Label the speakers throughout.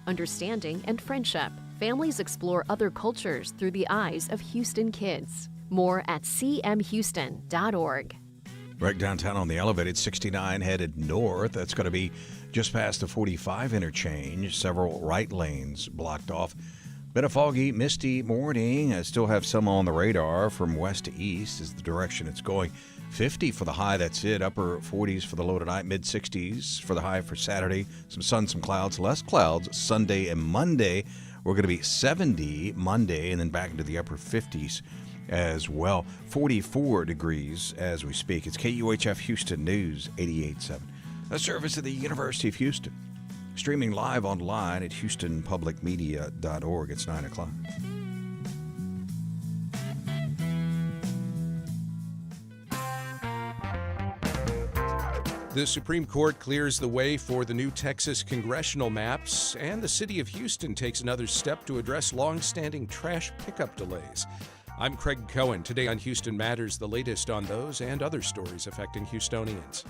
Speaker 1: understanding, and friendship. Families explore other cultures through the eyes of Houston kids. More at cmhouston.org.
Speaker 2: Right downtown on the elevated 69 headed north. That's going to be just past the 45 interchange. Several right lanes blocked off. Been a foggy, misty morning. I still have some on the radar from west to east is the direction it's going. 50 for the high, that's it. Upper 40s for the low tonight. Mid 60s for the high for Saturday. Some sun, some clouds, less clouds Sunday and Monday. We're going to be 70 Monday and then back into the upper 50s as well. 44 degrees as we speak. It's KUHF Houston News 88.7. A service of the University of Houston. Streaming live online at houstonpublicmedia.org. It's 9 o'clock.
Speaker 3: The Supreme Court clears the way for the new Texas congressional maps, and the city of Houston takes another step to address long-standing trash pickup delays. I'm Craig Cohen. Today on Houston Matters, the latest on those and other stories affecting Houstonians.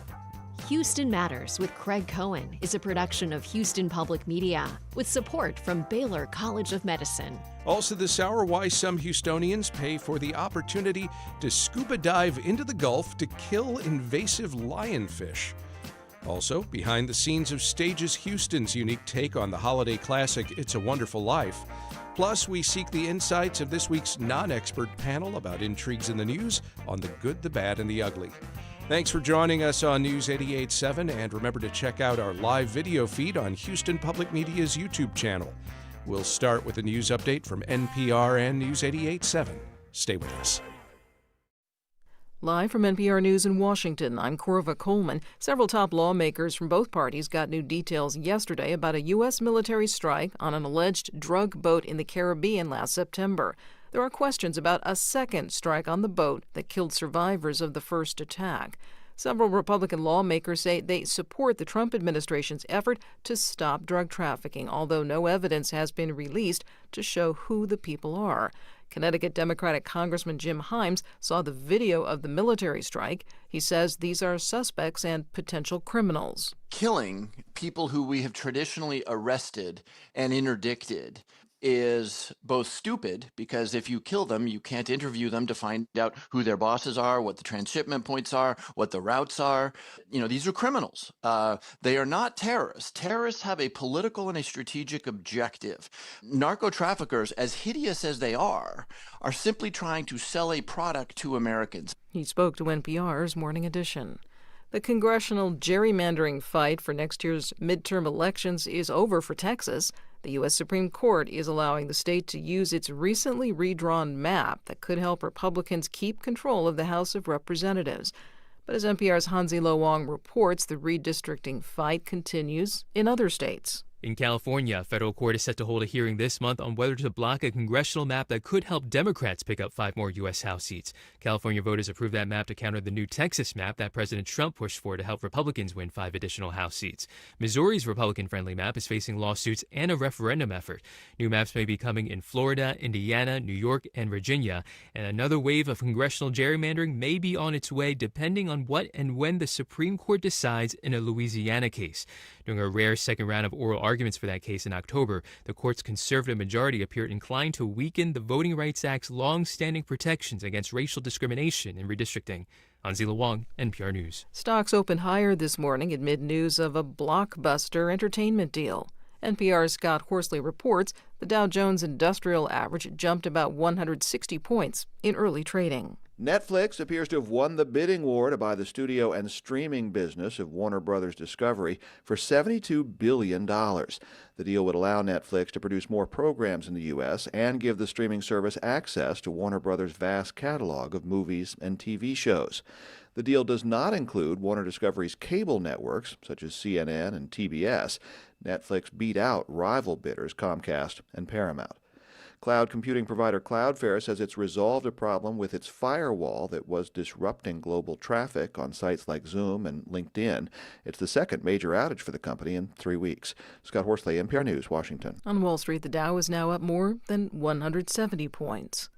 Speaker 1: Houston Matters with Craig Cohen is a production of Houston Public Media with support from Baylor College of Medicine.
Speaker 3: Also this hour, why some Houstonians pay for the opportunity to scuba dive into the Gulf to kill invasive lionfish. Also, behind the scenes of Stages Houston's unique take on the holiday classic It's a Wonderful Life. Plus, we seek the insights of this week's non-expert panel about intrigues in the news on the good, the bad, and the ugly. Thanks for joining us on News 88.7, and remember to check out our live video feed on Houston Public Media's YouTube channel. We'll start with a news update from NPR and News 88.7. Stay with us.
Speaker 4: Live from NPR News in Washington, I'm Corva Coleman. Several top lawmakers from both parties got new details yesterday about a U.S. military strike on an alleged drug boat in the Caribbean last September. There are questions about a second strike on the boat that killed survivors of the first attack. Several Republican lawmakers say they support the Trump administration's effort to stop drug trafficking, although no evidence has been released to show who the people are. Connecticut Democratic Congressman Jim Himes saw the video of the military strike. He says these are suspects and potential criminals.
Speaker 5: Killing people who we have traditionally arrested and interdicted is both stupid, because if you kill them, you can't interview them to find out who their bosses are, what the transshipment points are, what the routes are. These are criminals. They are not terrorists. Terrorists have a political and a strategic objective. Narco traffickers, as hideous as they are simply trying to sell a product to Americans.
Speaker 4: He spoke to NPR's Morning Edition. The congressional gerrymandering fight for next year's midterm elections is over for Texas. The U.S. Supreme Court is allowing the state to use its recently redrawn map that could help Republicans keep control of the House of Representatives. But as NPR's Hansi Lo Wang reports, the redistricting fight continues in other states.
Speaker 6: In California, a federal court is set to hold a hearing this month on whether to block a congressional map that could help Democrats pick up 5 more U.S. House seats. California voters approved that map to counter the new Texas map that President Trump pushed for to help Republicans win 5 additional House seats. Missouri's Republican-friendly map is facing lawsuits and a referendum effort. New maps may be coming in Florida, Indiana, New York, and Virginia, and another wave of congressional gerrymandering may be on its way depending on what and when the Supreme Court decides in a Louisiana case. During a rare second round of oral arguments for that case in October, the court's conservative majority appeared inclined to weaken the Voting Rights Act's long-standing protections against racial discrimination in redistricting. Hansi Lo Wang, NPR News.
Speaker 4: Stocks opened higher this morning amid news of a blockbuster entertainment deal. NPR's Scott Horsley reports the Dow Jones Industrial Average jumped about 160 points in early trading.
Speaker 7: Netflix appears to have won the bidding war to buy the studio and streaming business of Warner Brothers Discovery for $72 billion. The deal would allow Netflix to produce more programs in the U.S. and give the streaming service access to Warner Brothers' vast catalog of movies and TV shows. The deal does not include Warner Discovery's cable networks, such as CNN and TBS. Netflix beat out rival bidders Comcast and Paramount. Cloud computing provider Cloudflare says it's resolved a problem with its firewall that was disrupting global traffic on sites like Zoom and LinkedIn. It's the second major outage for the company in 3 weeks. Scott Horsley, NPR News, Washington.
Speaker 4: On Wall Street, the Dow is now up more than 170 points.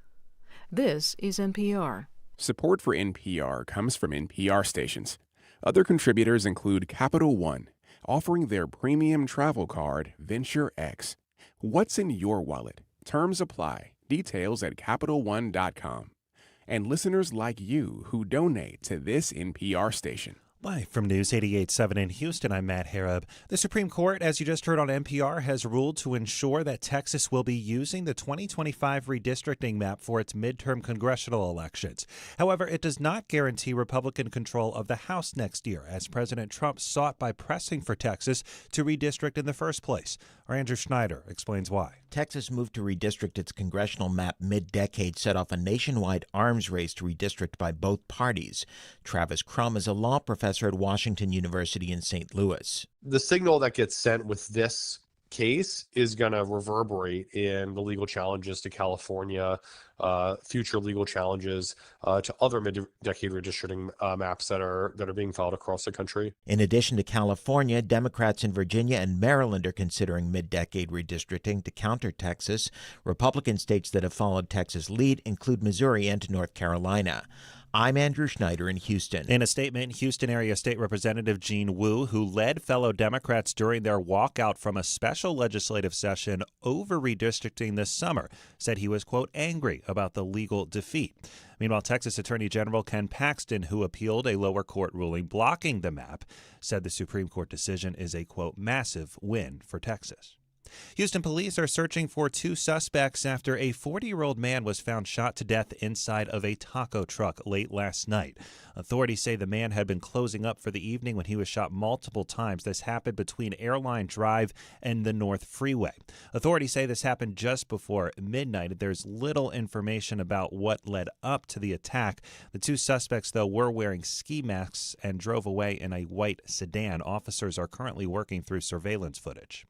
Speaker 4: This is NPR.
Speaker 8: Support for NPR comes from NPR stations. Other contributors include Capital One, offering their premium travel card, Venture X. What's in your wallet? Terms apply. Details at CapitalOne.com. And listeners like you who donate to this NPR station.
Speaker 9: Live from News 88.7 in Houston, I'm Matt Harab. The Supreme Court, as you just heard on NPR, has ruled to ensure that Texas will be using the 2025 redistricting map for its midterm congressional elections. However, it does not guarantee Republican control of the House next year, as President Trump sought by pressing for Texas to redistrict in the first place. Our Andrew Schneider explains why.
Speaker 10: Texas' move to redistrict its congressional map mid-decade set off a nationwide arms race to redistrict by both parties. Travis Crum is a law professor at Washington University in St. Louis.
Speaker 11: The signal that gets sent with this case is going to reverberate in the legal challenges to California, future legal challenges to other mid-decade redistricting maps that are being filed across the country.
Speaker 10: In addition to California, Democrats in Virginia and Maryland are considering mid-decade redistricting to counter Texas. Republican states that have followed Texas' lead include Missouri and North Carolina. I'm Andrew Schneider in Houston.
Speaker 9: In a statement, Houston area State Representative Jean Wu, who led fellow Democrats during their walkout from a special legislative session over redistricting this summer, said he was, quote, angry about the legal defeat. Meanwhile, Texas Attorney General Ken Paxton, who appealed a lower court ruling blocking the map, said the Supreme Court decision is a, quote, massive win for Texas. Houston police are searching for two suspects after a 40-year-old man was found shot to death inside of a taco truck late last night. Authorities say the man had been closing up for the evening when he was shot multiple times. This happened between Airline Drive and the North Freeway. Authorities say this happened just before midnight. There's little information about what led up to the attack. The two suspects, though, were wearing ski masks and drove away in a white sedan. Officers are currently working through surveillance footage.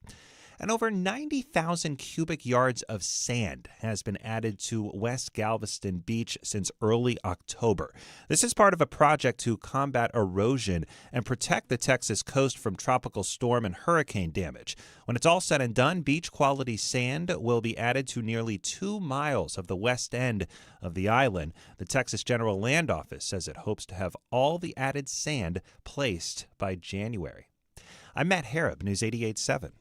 Speaker 9: And over 90,000 cubic yards of sand has been added to West Galveston Beach since early October. This is part of a project to combat erosion and protect the Texas coast from tropical storm and hurricane damage. When it's all said and done, beach-quality sand will be added to nearly 2 miles of the west end of the island. The Texas General Land Office says it hopes to have all the added sand placed by January. I'm Matt Harab, News 88.7.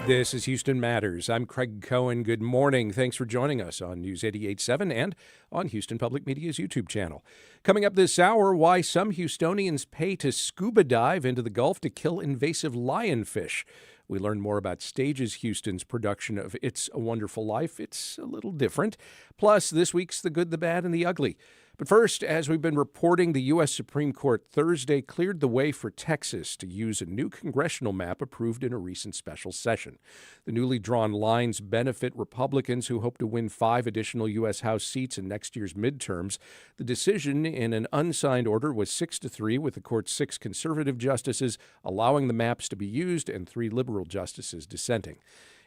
Speaker 3: This is Houston Matters. I'm Craig Cohen. Good morning. Thanks for joining us on News 88.7 and on Houston Public Media's YouTube channel. Coming up this hour, why some Houstonians pay to scuba dive into the Gulf to kill invasive lionfish. We learn more about Stages Houston's production of It's a Wonderful Life. It's a little different. Plus, this week's The Good, the Bad, and the Ugly. But first, as we've been reporting, the U.S. Supreme Court Thursday cleared the way for Texas to use a new congressional map approved in a recent special session. The newly drawn lines benefit Republicans who hope to win 5 additional U.S. House seats in next year's midterms. The decision in an unsigned order was 6-3, with the court's 6 conservative justices allowing the maps to be used and 3 liberal justices dissenting.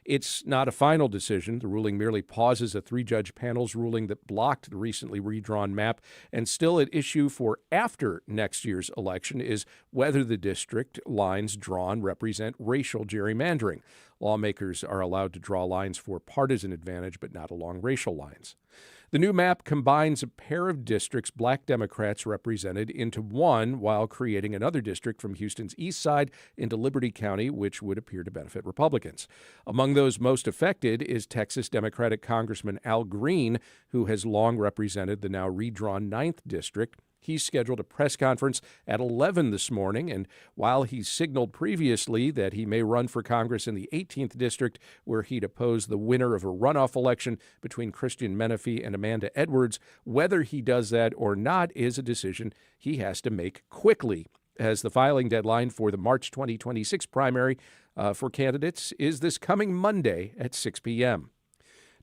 Speaker 3: It's not a final decision. The ruling merely pauses a 3-judge panel's ruling that blocked the recently redrawn map, and still at issue for after next year's election is whether the district lines drawn represent racial gerrymandering. Lawmakers are allowed to draw lines for partisan advantage, but not along racial lines. The new map combines a pair of districts Black Democrats represented into one, while creating another district from Houston's east side into Liberty County, which would appear to benefit Republicans. Among those most affected is Texas Democratic Congressman Al Green, who has long represented the now redrawn 9th District. He's scheduled a press conference at 11 this morning, and while he's signaled previously that he may run for Congress in the 18th District, where he'd oppose the winner of a runoff election between Christian Menifee and Amanda Edwards, whether he does that or not is a decision he has to make quickly, as the filing deadline for the March 2026 primary for candidates is this coming Monday at 6 p.m.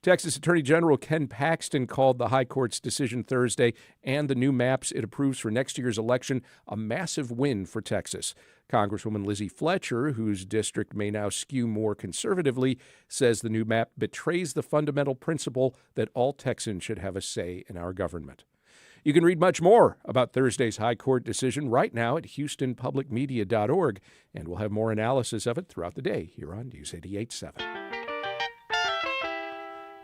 Speaker 3: Texas Attorney General Ken Paxton called the High Court's decision Thursday and the new maps it approves for next year's election a massive win for Texas. Congresswoman Lizzie Fletcher, whose district may now skew more conservatively, says the new map betrays the fundamental principle that all Texans should have a say in our government. You can read much more about Thursday's High Court decision right now at HoustonPublicMedia.org, and we'll have more analysis of it throughout the day here on News 88.7.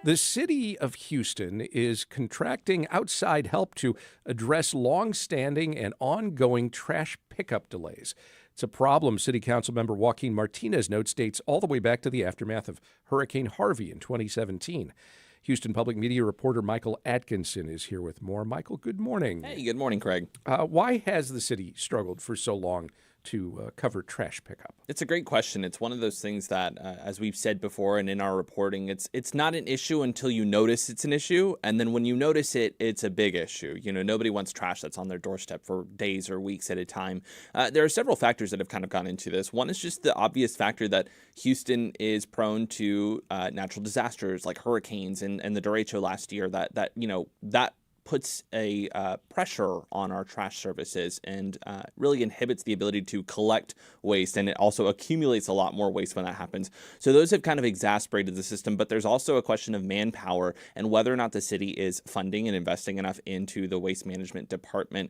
Speaker 3: The city of Houston is contracting outside help to address longstanding and ongoing trash pickup delays. It's a problem, City Council member Joaquin Martinez notes, dates all the way back to the aftermath of Hurricane Harvey in 2017. Houston Public Media reporter Michael Adkison is here with more. Michael, good morning.
Speaker 12: Hey, good morning, Craig.
Speaker 3: Why has the city struggled for so long to cover trash pickup?
Speaker 12: It's a great question. It's one of those things that, as we've said before and in our reporting, it's not an issue until you notice it's an issue. And then when you notice it, it's a big issue. You know, nobody wants trash that's on their doorstep for days or weeks at a time. There are several factors that have kind of gone into this. One is just the obvious factor that Houston is prone to natural disasters like hurricanes and the derecho last year that puts a pressure on our trash services and really inhibits the ability to collect waste, and it also accumulates a lot more waste when that happens. So those have kind of exacerbated the system, but there's also a question of manpower and whether or not the city is funding and investing enough into the waste management department.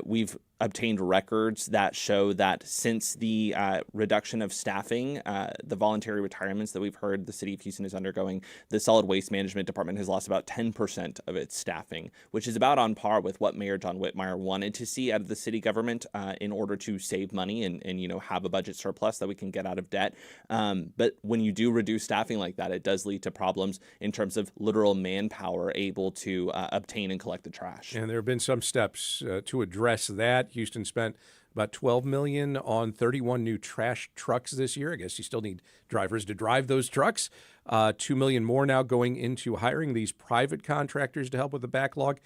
Speaker 12: We've obtained records that show that since the reduction of staffing, the voluntary retirements that we've heard the city of Houston is undergoing, the solid waste management department has lost about 10% of its staffing, which is about on par with what Mayor John Whitmire wanted to see out of the city government in order to save money and have a budget surplus that we can get out of debt. But when you do reduce staffing like that, it does lead to problems in terms of literal manpower able to obtain and collect the trash.
Speaker 3: And there have been some steps to address that. Houston spent about $12 million on 31 new trash trucks this year. I guess you still need drivers to drive those trucks. $2 million more now going into hiring these private contractors to help with the backlog.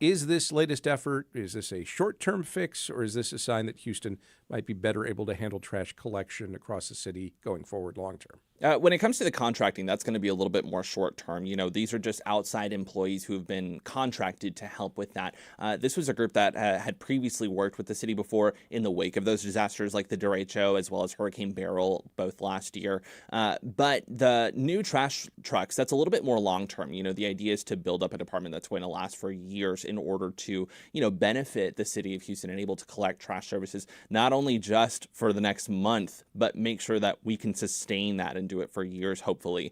Speaker 3: Is this latest effort, is this a short-term fix, or is this a sign that Houston might be better able to handle trash collection across the city going forward long-term?
Speaker 12: When it comes to the contracting, that's going to be a little bit more short-term. These are just outside employees who have been contracted to help with that. This was a group that had previously worked with the city before in the wake of those disasters like the derecho as well as Hurricane Beryl, both last year. But the new trash trucks, that's a little bit more long-term. The idea is to build up a department that's going to last for years in order to, benefit the city of Houston and able to collect trash services, not only just for the next month, but make sure that we can sustain that and do it for years, hopefully.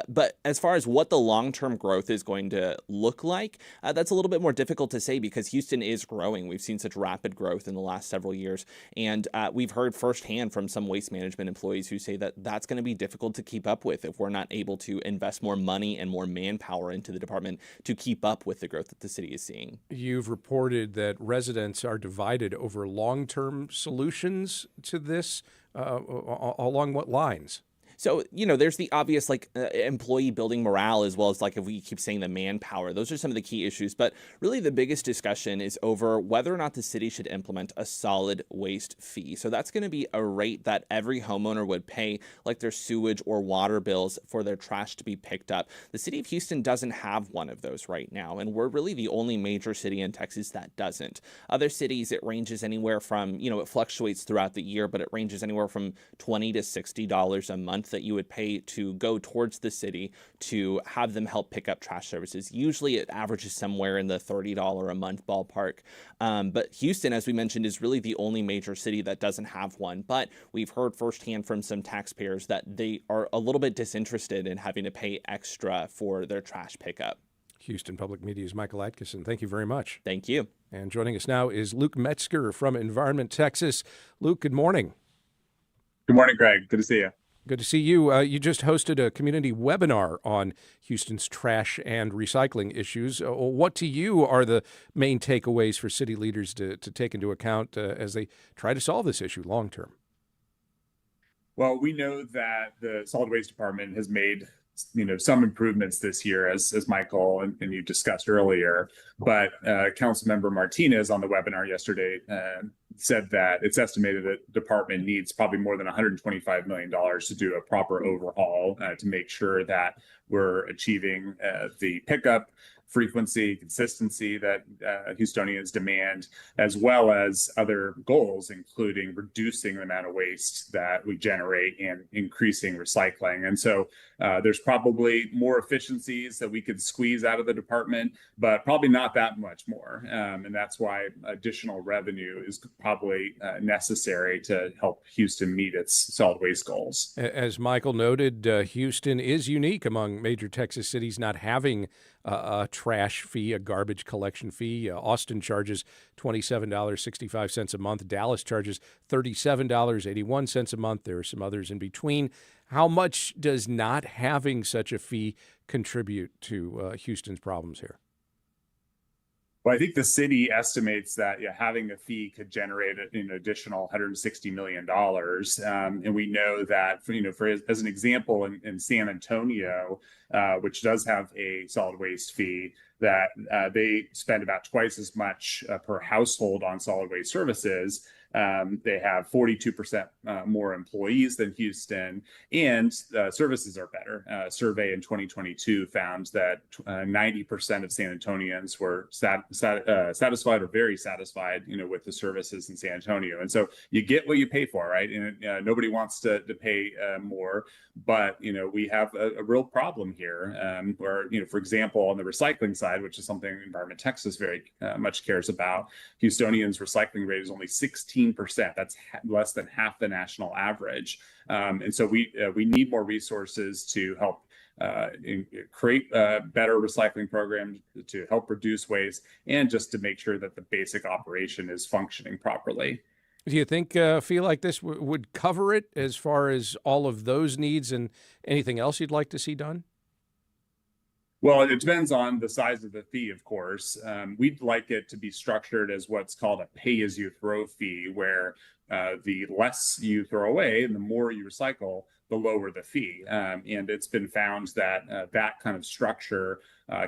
Speaker 12: But as far as what the long-term growth is going to look like, that's a little bit more difficult to say because Houston is growing. We've seen such rapid growth in the last several years. And we've heard firsthand from some waste management employees who say that that's going to be difficult to keep up with if we're not able to invest more money and more manpower into the department to keep up with the growth that the city is seeing.
Speaker 3: You've reported that residents are divided over long-term solutions to this. Along what lines?
Speaker 12: So, there's the obvious employee building morale as well as if we keep saying the manpower. Those are some of the key issues. But really the biggest discussion is over whether or not the city should implement a solid waste fee. So that's going to be a rate that every homeowner would pay like their sewage or water bills for their trash to be picked up. The city of Houston doesn't have one of those right now. And we're really the only major city in Texas that doesn't. Other cities, it ranges anywhere from, it fluctuates throughout the year, but it ranges anywhere from $20 to $60 a month that you would pay to go towards the city to have them help pick up trash services. Usually it averages somewhere in the $30 a month ballpark. But Houston, as we mentioned, is really the only major city that doesn't have one. But we've heard firsthand from some taxpayers that they are a little bit disinterested in having to pay extra for their trash pickup.
Speaker 3: Houston Public Media's Michael Adkison. Thank you very much.
Speaker 12: Thank you.
Speaker 3: And joining us now is Luke Metzger from Environment Texas. Luke, good morning.
Speaker 13: Good morning, Craig. Good to see you.
Speaker 3: Good to see you. You just hosted a community webinar on Houston's trash and recycling issues. What to you are the main takeaways for city leaders to take into account as they try to solve this issue long term?
Speaker 13: Well, we know that the solid waste department has made some improvements this year, as Michael and you discussed earlier. But Councilmember Martinez on the webinar yesterday said that it's estimated that the department needs probably more than $125 million to do a proper overhaul to make sure that we're achieving the pickup frequency, consistency that Houstonians demand, as well as other goals, including reducing the amount of waste that we generate and increasing recycling. And so there's probably more efficiencies that we could squeeze out of the department, but probably not that much more. And that's why additional revenue is probably necessary to help Houston meet its solid waste goals.
Speaker 3: As Michael noted, Houston is unique among major Texas cities, not having a trash fee, a garbage collection fee. Austin charges $27.65 a month. Dallas charges $37.81 a month. There are some others in between. How much does not having such a fee contribute to Houston's problems here?
Speaker 13: Well, I think the city estimates that having a fee could generate an additional $160 million. And we know that, as an example, in San Antonio, which does have a solid waste fee, that they spend about twice as much per household on solid waste services. They have 42% more employees than Houston, and services are better. A survey in 2022 found that 90% of San Antonians were satisfied or very satisfied, with the services in San Antonio. And so you get what you pay for, right? And nobody wants to pay more, but we have a real problem here, where for example, on the recycling side, which is something Environment Texas very much cares about, Houstonians' recycling rate is only 16%. That's less than half the national average. And so we need more resources to help create better recycling programs, to help reduce waste, and just to make sure that the basic operation is functioning properly.
Speaker 3: Do you think feel like this would cover it as far as all of those needs, and anything else you'd like to see done?
Speaker 13: Well, it depends on the size of the fee, of course. We'd like it to be structured as what's called a pay-as-you-throw fee, where the less you throw away and the more you recycle, the lower the fee. And it's been found that that kind of structure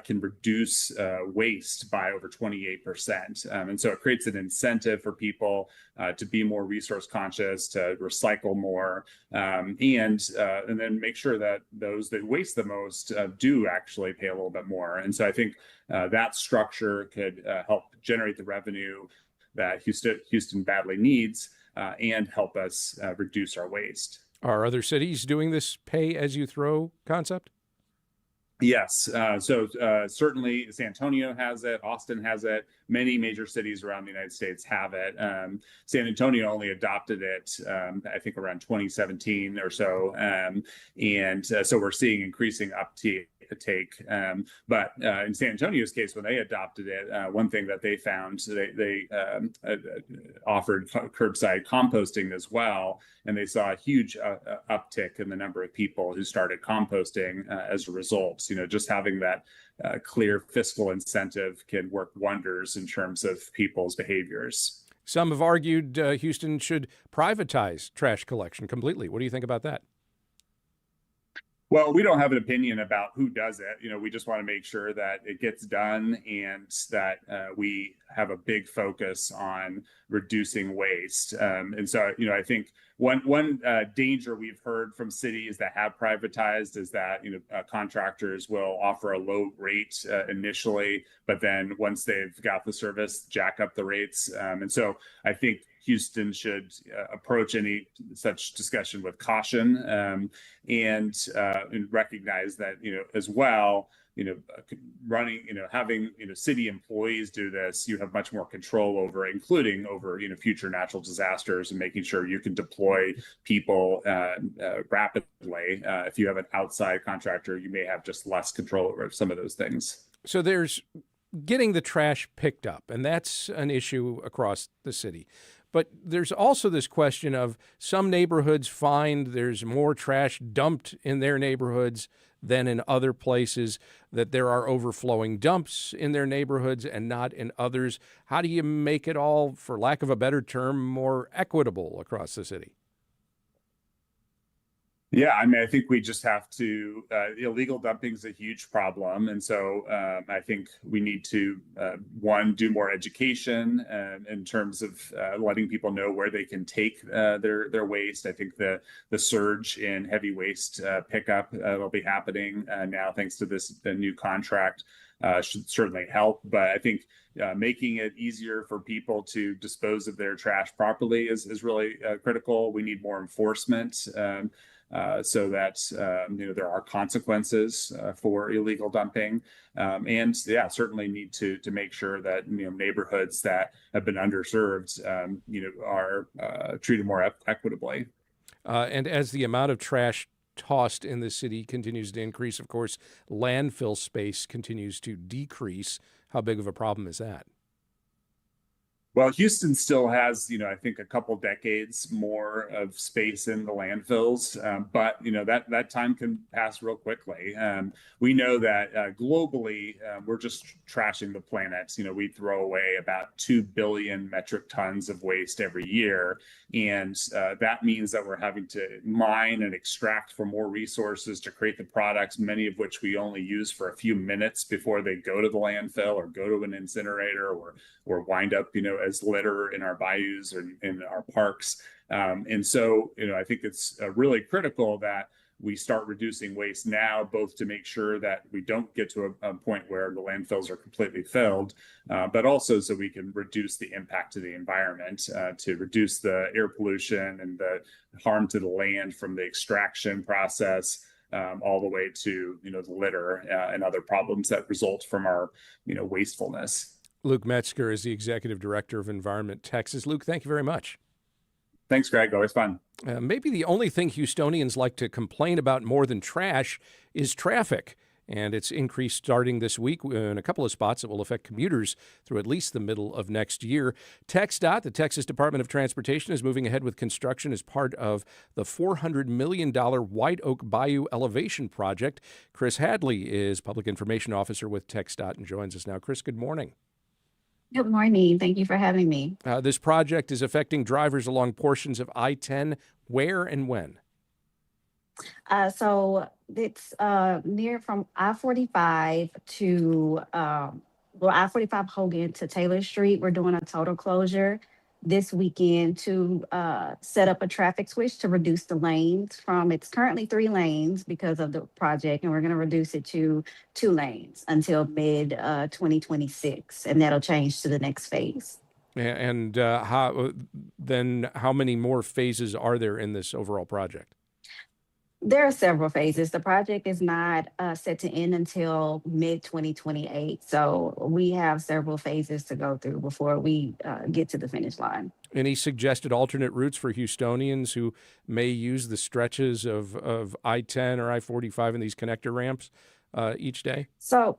Speaker 13: can reduce waste by over 28%. And so it creates an incentive for people to be more resource conscious, to recycle more, and then make sure that those that waste the most do actually pay a little bit more. And so I think that structure could help generate the revenue that Houston badly needs, and help us reduce our waste.
Speaker 3: Are other cities doing this pay-as-you-throw concept?
Speaker 13: Yes. So certainly San Antonio has it. Austin has it. Many major cities around the United States have it. San Antonio only adopted it, I think, around 2017 or so. So we're seeing increasing uptake. But in San Antonio's case, when they adopted it, one thing that they found, they offered curbside composting as well, and they saw a huge uptick in the number of people who started composting as a result. Just having that clear fiscal incentive can work wonders in terms of people's behaviors.
Speaker 3: Some have argued Houston should privatize trash collection completely. What do you think about that?
Speaker 13: Well, we don't have an opinion about who does it. We just want to make sure that it gets done, and that we have a big focus on reducing waste. And so, I think one danger we've heard from cities that have privatized is that, contractors will offer a low rate initially, but then once they've got the service, jack up the rates. And so I think Houston should approach any such discussion with caution, and recognize that, as well, having, city employees do this, you have much more control over, including over, future natural disasters, and making sure you can deploy people rapidly. If you have an outside contractor, you may have just less control over some of those things.
Speaker 3: So there's getting the trash picked up, and that's an issue across the city. But there's also this question of some neighborhoods find there's more trash dumped in their neighborhoods than in other places, that there are overflowing dumps in their neighborhoods and not in others. How do you make it all, for lack of a better term, more equitable across the city?
Speaker 13: Yeah, I think we just have to, illegal dumping is a huge problem. And so I think we need to, one, do more education in terms of letting people know where they can take their waste. I think the surge in heavy waste pickup will be happening now, thanks to the new contract, should certainly help. But I think making it easier for people to dispose of their trash properly is really critical. We need more enforcement, so that there are consequences for illegal dumping, and certainly need to make sure that neighborhoods that have been underserved are treated more equitably.
Speaker 3: And as the amount of trash tossed in the city continues to increase. Of course, landfill space continues to decrease. How big of a problem is that?
Speaker 13: Well, Houston still has, I think a couple decades more of space in the landfills, but that time can pass real quickly. We know that globally, we're just trashing the planet. We throw away about 2 billion metric tons of waste every year, and that means that we're having to mine and extract for more resources to create the products, many of which we only use for a few minutes before they go to the landfill or go to an incinerator or wind up, as litter in our bayous or in our parks. And so, I think it's really critical that we start reducing waste now, both to make sure that we don't get to a point where the landfills are completely filled, but also so we can reduce the impact to the environment, to reduce the air pollution and the harm to the land from the extraction process, all the way to, the litter and other problems that result from our, wastefulness.
Speaker 3: Luke Metzger is the Executive Director of Environment Texas. Luke, thank you very much.
Speaker 13: Thanks, Greg. Always fun.
Speaker 3: Maybe the only thing Houstonians like to complain about more than trash is traffic. And it's increased starting this week in a couple of spots that will affect commuters through at least the middle of next year. TxDOT, the Texas Department of Transportation, is moving ahead with construction as part of the $400 million White Oak Bayou Elevation project. Kris Hadley is Public Information Officer with TxDOT and joins us now. Kris, good morning.
Speaker 14: Good morning. Thank you for having me.
Speaker 3: This project is affecting drivers along portions of I-10. Where and when?
Speaker 14: So it's near from I-45 to I-45 Hogan to Taylor Street. We're doing a total closure this weekend to set up a traffic switch to reduce the lanes from, it's currently 3 lanes because of the project, and we're going to reduce it to 2 lanes until mid 2026, and that'll change to the next phase.
Speaker 3: And how many more phases are there in this overall project?
Speaker 14: There are several phases. The project is not set to end until mid 2028. So we have several phases to go through before we get to the finish line.
Speaker 3: Any suggested alternate routes for Houstonians who may use the stretches of I-10 or I-45 and these connector ramps each day?
Speaker 14: So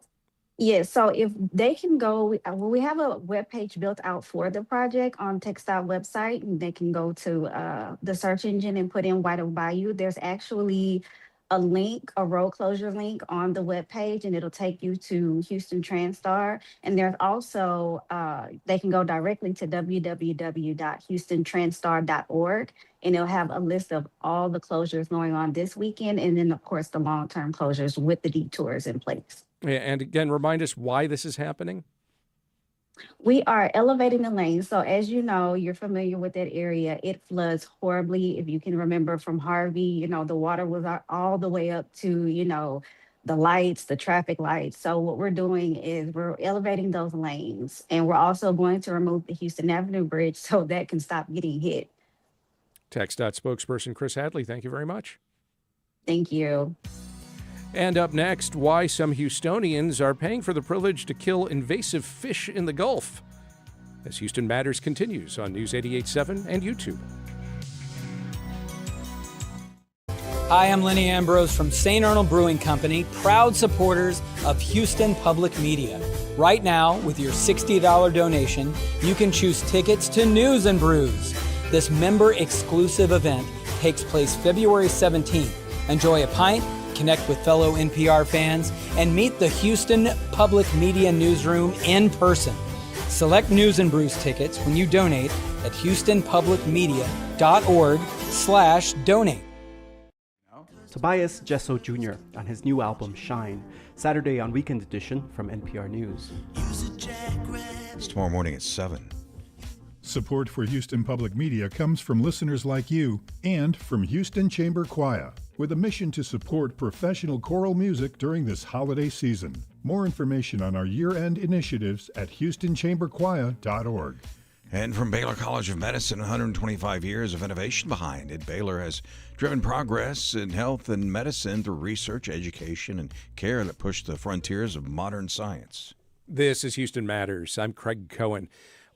Speaker 14: if they can go, we have a webpage built out for the project on TxDOT website, and they can go to the search engine and put in White Oak Bayou. There's actually a link, a road closure link on the webpage, and it'll take you to Houston TransStar. And there's also, they can go directly to www.houstontranstar.org, and it'll have a list of all the closures going on this weekend, and then, of course, the long-term closures with the detours in place.
Speaker 3: And again, remind us why this is happening.
Speaker 14: We are elevating the lanes. So as you know, you're familiar with that area. It floods horribly. If you can remember from Harvey, the water was all the way up to, the lights, the traffic lights. So what we're doing is we're elevating those lanes, and we're also going to remove the Houston Avenue Bridge so that can stop getting hit.
Speaker 3: TxDOT spokesperson Kris Hadley, thank you very much.
Speaker 14: Thank you.
Speaker 3: And up next, why some Houstonians are paying for the privilege to kill invasive fish in the Gulf. As Houston Matters continues on News 88.7 and YouTube.
Speaker 15: Hi, I'm Lenny Ambrose from St. Arnold Brewing Company, proud supporters of Houston Public Media. Right now, with your $60 donation, you can choose tickets to News and Brews. This member-exclusive event takes place February 17th. Enjoy a pint, connect with fellow NPR fans, and meet the Houston Public Media Newsroom in person. Select News and Brews tickets when you donate at houstonpublicmedia.org/donate.
Speaker 16: Tobias Jesso Jr. on his new album Shine, Saturday on Weekend Edition from NPR News.
Speaker 2: It's tomorrow morning at 7.
Speaker 17: Support for Houston Public Media comes from listeners like you and from Houston Chamber Choir, with a mission to support professional choral music during this holiday season. More information on our year-end initiatives at houstonchamberchoir.org.
Speaker 2: And from Baylor College of Medicine, 125 years of innovation behind it. Baylor has driven progress in health and medicine through research, education, and care that push the frontiers of modern science.
Speaker 3: This is Houston Matters. I'm Craig Cohen.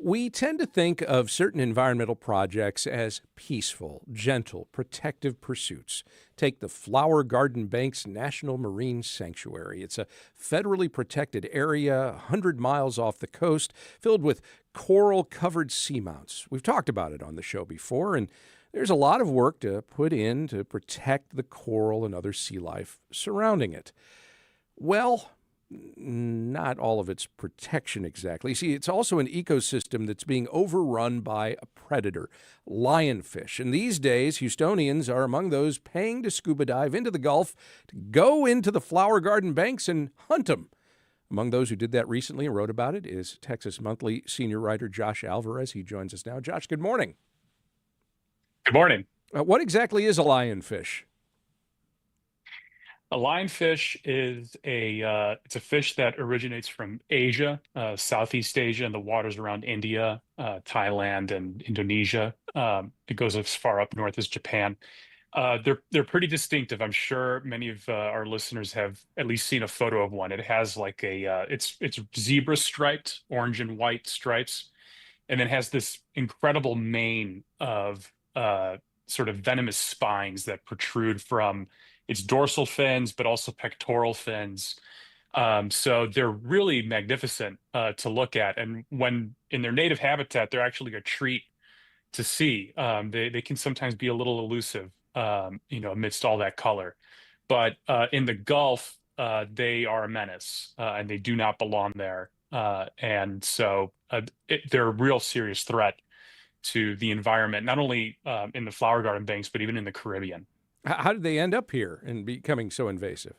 Speaker 3: We tend to think of certain environmental projects as peaceful, gentle, protective pursuits. Take the Flower Garden Banks National Marine Sanctuary. It's a federally protected area 100 miles off the coast, filled with coral-covered seamounts. We've talked about it on the show before, and there's a lot of work to put in to protect the coral and other sea life surrounding it. Well, not all of its protection exactly. See, it's also an ecosystem that's being overrun by a predator, lionfish. And these days, Houstonians are among those paying to scuba dive into the Gulf to go into the Flower Garden Banks and hunt them. Among those who did that recently and wrote about it is Texas Monthly senior writer Josh Alvarez. He joins us now. Josh, good morning.
Speaker 18: Good morning.
Speaker 3: What exactly is a lionfish?
Speaker 18: A lionfish is it's a fish that originates from Asia, Southeast Asia, and the waters around India, Thailand, and Indonesia. It goes as far up north as Japan. They're pretty distinctive. I'm sure many of our listeners have at least seen a photo of one. It has like it's zebra striped, orange and white stripes, and then has this incredible mane of sort of venomous spines that protrude from its dorsal fins, but also pectoral fins. So they're really magnificent to look at. And when in their native habitat, they're actually a treat to see. They can sometimes be a little elusive, amidst all that color. But in the Gulf, they are a menace, and they do not belong there. And so they're a real serious threat to the environment, not only in the Flower Garden Banks, but even in the Caribbean.
Speaker 3: How did they end up here and becoming so invasive?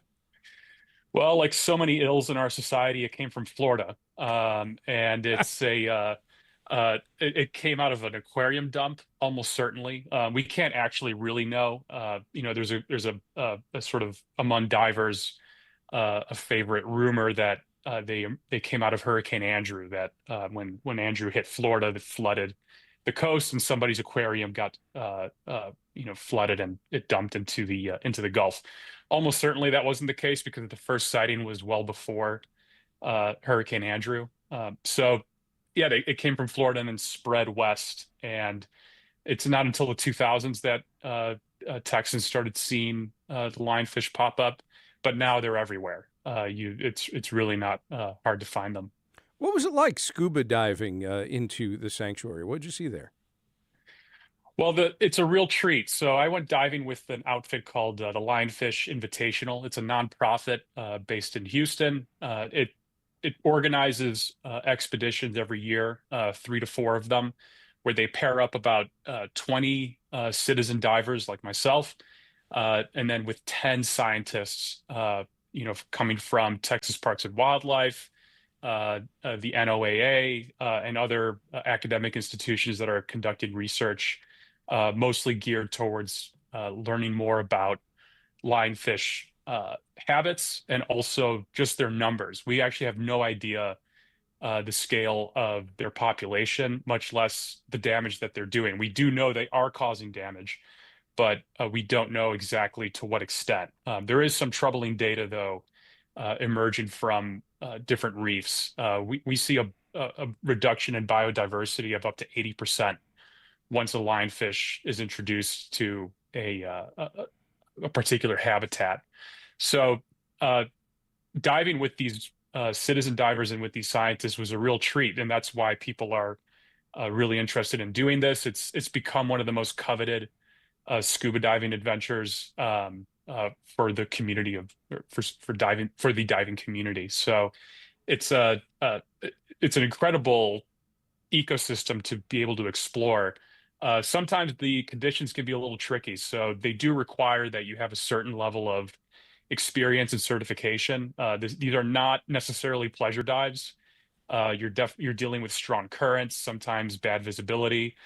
Speaker 18: Well, like so many ills in our society, it came from Florida, and it's it came out of an aquarium dump, almost certainly. We can't actually really know. There's a sort of among divers a favorite rumor that they came out of Hurricane Andrew. That when Andrew hit Florida, that flooded the coast, and somebody's aquarium got flooded and it dumped into the Gulf. Almost certainly that wasn't the case because the first sighting was well before Hurricane Andrew. It came from Florida and then spread west. And it's not until the 2000s that Texans started seeing the lionfish pop up, but now they're everywhere. It's really not hard to find them.
Speaker 3: What was it like scuba diving into the sanctuary? What did you see there?
Speaker 18: Well, it's a real treat. So I went diving with an outfit called the Lionfish Invitational. It's a nonprofit based in Houston. It organizes expeditions every year, 3 to 4 of them, where they pair up about 20 citizen divers like myself, and then with 10 scientists, coming from Texas Parks and Wildlife, the NOAA, and other academic institutions that are conducting research, mostly geared towards learning more about lionfish habits and also just their numbers. We actually have no idea the scale of their population, much less the damage that they're doing. We do know they are causing damage, but we don't know exactly to what extent. There is some troubling data, though, emerging from different reefs. We see a reduction in biodiversity of up to 80% once a lionfish is introduced to a particular habitat. So diving with these citizen divers and with these scientists was a real treat, and that's why people are really interested in doing this. It's become one of the most coveted scuba diving adventures for the community for the diving community. So it's an incredible ecosystem to be able to explore. Sometimes the conditions can be a little tricky, so they do require that you have a certain level of experience and certification. These are not necessarily pleasure dives. You're dealing with strong currents, sometimes bad visibility,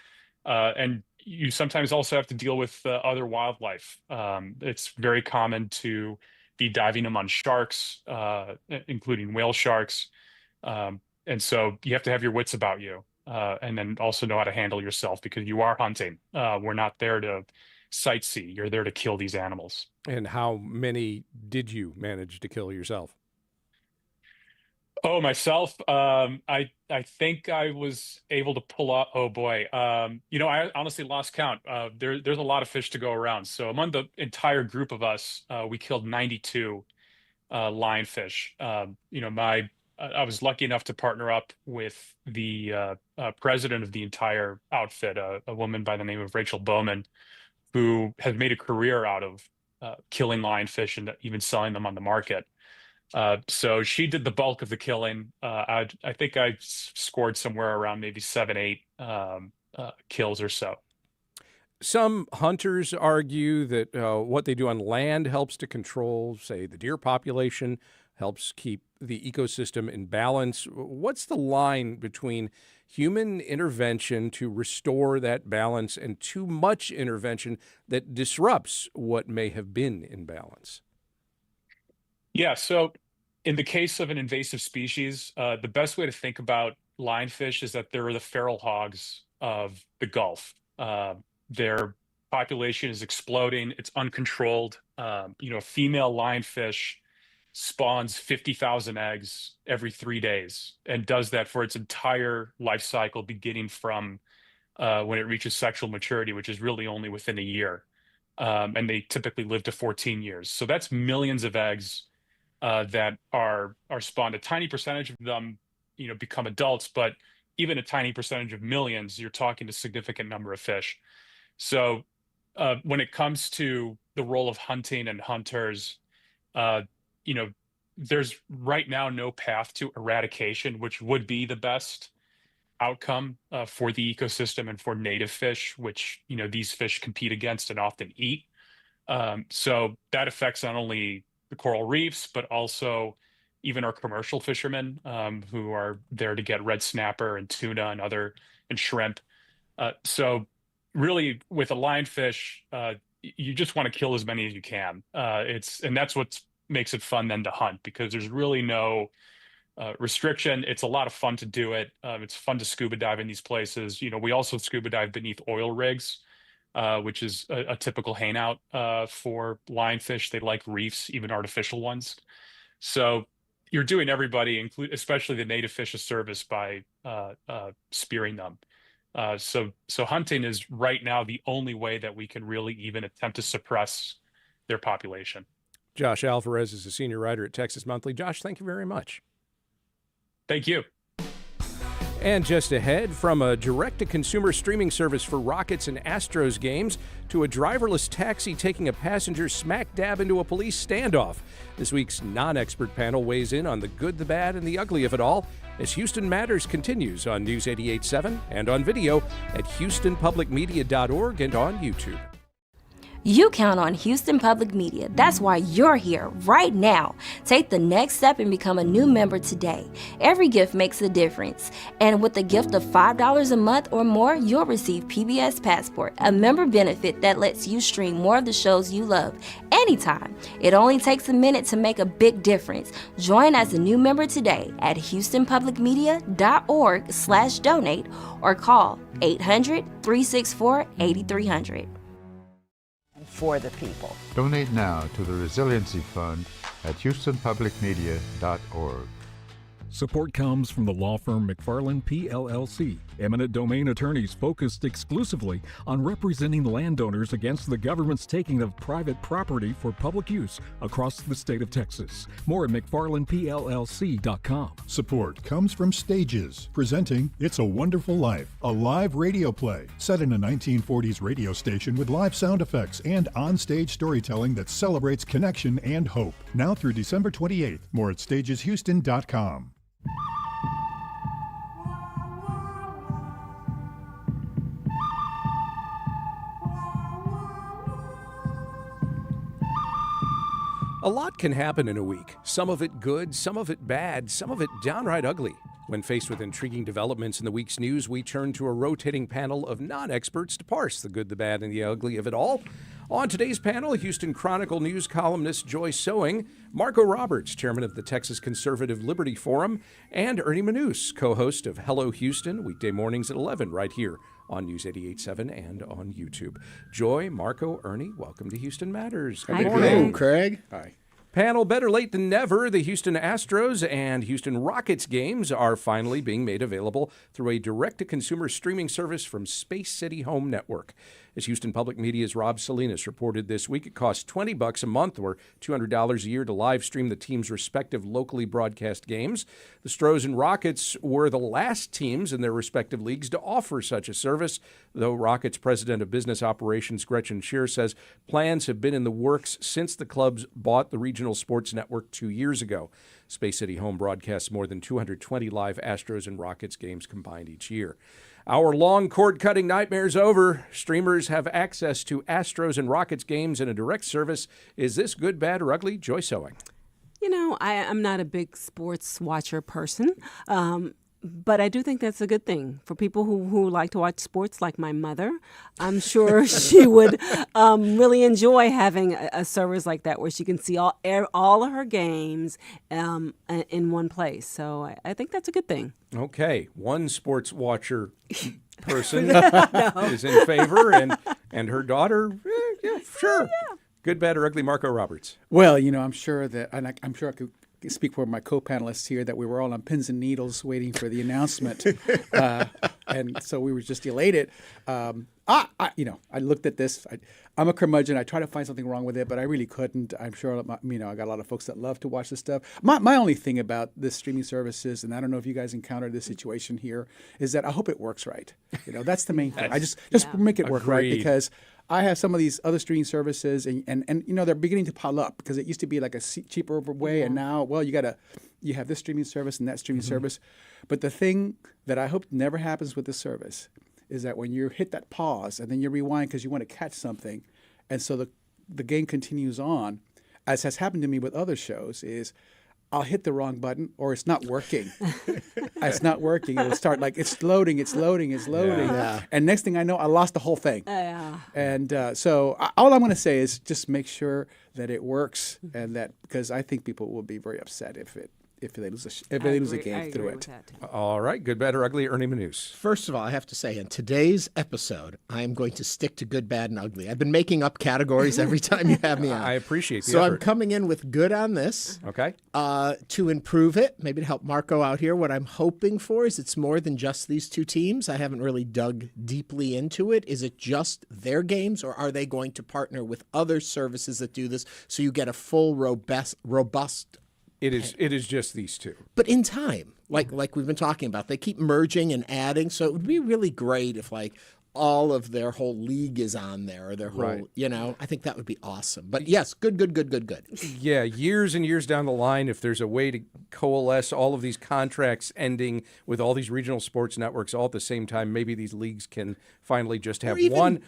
Speaker 18: and you sometimes also have to deal with other wildlife. It's very common to be diving among sharks, including whale sharks, and so you have to have your wits about you. And then also know how to handle yourself because you are hunting. We're not there to sightsee. You're there to kill these animals.
Speaker 3: And how many did you manage to kill yourself?
Speaker 18: Oh, myself. I think I was able to pull off. Oh boy. I honestly lost count. There's a lot of fish to go around. So among the entire group of us, we killed 92 lionfish. I was lucky enough to partner up with the president of the entire outfit, a woman by the name of Rachel Bowman, who has made a career out of killing lionfish and even selling them on the market. So she did the bulk of the killing. I think I scored somewhere around maybe 7, 8 kills or so.
Speaker 3: Some hunters argue that what they do on land helps to control, say, the deer population, helps keep the ecosystem in balance. What's the line between human intervention to restore that balance and too much intervention that disrupts what may have been in balance?
Speaker 18: Yeah, so in the case of an invasive species, the best way to think about lionfish is that they're the feral hogs of the Gulf. Their population is exploding. It's uncontrolled. A female lionfish spawns 50,000 eggs every 3 days and does that for its entire life cycle, beginning from when it reaches sexual maturity, which is really only within a year. And they typically live to 14 years. So that's millions of eggs that are spawned. A tiny percentage of them, become adults, but even a tiny percentage of millions, you're talking a significant number of fish. So when it comes to the role of hunting and hunters, there's right now no path to eradication, which would be the best outcome for the ecosystem and for native fish, which, these fish compete against and often eat. So that affects not only the coral reefs, but also even our commercial fishermen who are there to get red snapper and tuna and shrimp. So really with a lionfish, you just want to kill as many as you can. And that's what makes it fun then to hunt, because there's really no restriction. It's a lot of fun to do it. It's fun to scuba dive in these places. We also scuba dive beneath oil rigs, which is a typical hangout for lionfish. They like reefs, even artificial ones. So you're doing everybody, especially the native fish, a service by spearing them. So hunting is right now the only way that we can really even attempt to suppress their population.
Speaker 3: Josh Alvarez is a senior writer at Texas Monthly. Josh, thank you very much.
Speaker 18: Thank you.
Speaker 3: And just ahead, from a direct-to-consumer streaming service for Rockets and Astros games to a driverless taxi taking a passenger smack dab into a police standoff, this week's non-expert panel weighs in on the good, the bad, and the ugly of it all as Houston Matters continues on News 88.7 and on video at houstonpublicmedia.org and on YouTube.
Speaker 19: You count on Houston Public Media. That's why you're here right now. Take the next step and become a new member today. Every gift makes a difference. And with a gift of $5 a month or more, you'll receive PBS Passport, a member benefit that lets you stream more of the shows you love anytime. It only takes a minute to make a big difference. Join as a new member today at houstonpublicmedia.org/donate or call 800-364-8300.
Speaker 20: For the people.
Speaker 21: Donate now to the Resiliency Fund at houstonpublicmedia.org.
Speaker 22: Support comes from the law firm McFarland PLLC, eminent domain attorneys focused exclusively on representing landowners against the government's taking of private property for public use across the state of Texas. More at McFarlandPLLC.com.
Speaker 17: Support comes from Stages, presenting It's a Wonderful Life, a live radio play set in a 1940s radio station with live sound effects and on-stage storytelling that celebrates connection and hope. Now through December 28th. More at StagesHouston.com.
Speaker 3: A lot can happen in a week. Some of it good, some of it bad, some of it downright ugly. When faced with intriguing developments in the week's news, we turn to a rotating panel of non-experts to parse the good, the bad, and the ugly of it all. On today's panel, Houston Chronicle news columnist Joy Sowing, Marco Roberts, chairman of the Texas Conservative Liberty Forum, and Ernie Manouse, co-host of Hello Houston, weekday mornings at 11, right here on News 88.7 and on YouTube. Joy, Marco, Ernie, welcome to Houston Matters.
Speaker 23: Good morning, Craig.
Speaker 3: Hi. Panel, better late than never. The Houston Astros and Houston Rockets games are finally being made available through a direct-to-consumer streaming service from Space City Home Network. As Houston Public Media's Rob Salinas reported this week, it costs $20 a month or $200 a year to live stream the team's respective locally broadcast games. The Astros and Rockets were the last teams in their respective leagues to offer such a service, though Rockets President of Business Operations Gretchen Shear says plans have been in the works since the clubs bought the regional sports network 2 years ago. Space City Home broadcasts more than 220 live Astros and Rockets games combined each year. Our long cord-cutting nightmare's over. Streamers have access to Astros and Rockets games in a direct service. Is this good, bad, or ugly? Joyce Owing.
Speaker 1: You know, I'm not a big sports watcher person, but I do think that's a good thing for people who like to watch sports, like my mother. I'm sure she would really enjoy having a service like that where she can see all of her games in one place. So I think that's a good thing.
Speaker 3: Okay, one sports watcher person is in favor, and her daughter, yeah, sure. Yeah. Good, bad, or ugly, Marco Roberts.
Speaker 5: Well, you know, I'm sure I'm sure I could speak for my co-panelists here that we were all on pins and needles waiting for the announcement, and so we were just elated. I looked at this. I'm a curmudgeon. I tried to find something wrong with it, but I really couldn't. I'm sure, I got a lot of folks that love to watch this stuff. My only thing about this streaming services, and I don't know if you guys encountered this situation here, is that I hope it works right. You know, that's the main thing. I just make it work right, because I have some of these other streaming services, and you know, they're beginning to pile up because it used to be like a cheaper way, and now, well, you have this streaming service and that streaming service. But the thing that I hope never happens with this service is that when you hit that pause and then you rewind because you want to catch something, and so the game continues on, as has happened to me with other shows, is I'll hit the wrong button or it's not working. It's not working. It'll start like it's loading. Yeah. And next thing I know, I lost the whole thing.
Speaker 1: Yeah.
Speaker 5: And so all I'm going to say is just make sure that it works, and that, because I think people will be very upset if they lose a game through it.
Speaker 3: All right, good, bad, or ugly, Ernie Manouse.
Speaker 23: First of all, I have to say, in today's episode, I am going to stick to good, bad, and ugly. I've been making up categories every time you have me on.
Speaker 3: I appreciate the
Speaker 23: So
Speaker 3: effort.
Speaker 23: I'm coming in with good on this.
Speaker 3: Okay.
Speaker 23: To improve it, maybe to help Marco out here, what I'm hoping for is it's more than just these two teams. I haven't really dug deeply into it. Is it just their games, or are they going to partner with other services that do this so you get a full, robust
Speaker 3: It is just these two.
Speaker 23: But in time, like we've been talking about, they keep merging and adding. So it would be really great if all of their whole league is on there, or their whole, I think that would be awesome. But yes, good.
Speaker 3: Yeah, years and years down the line, if there's a way to coalesce all of these contracts ending with all these regional sports networks all at the same time, maybe these leagues can finally just have one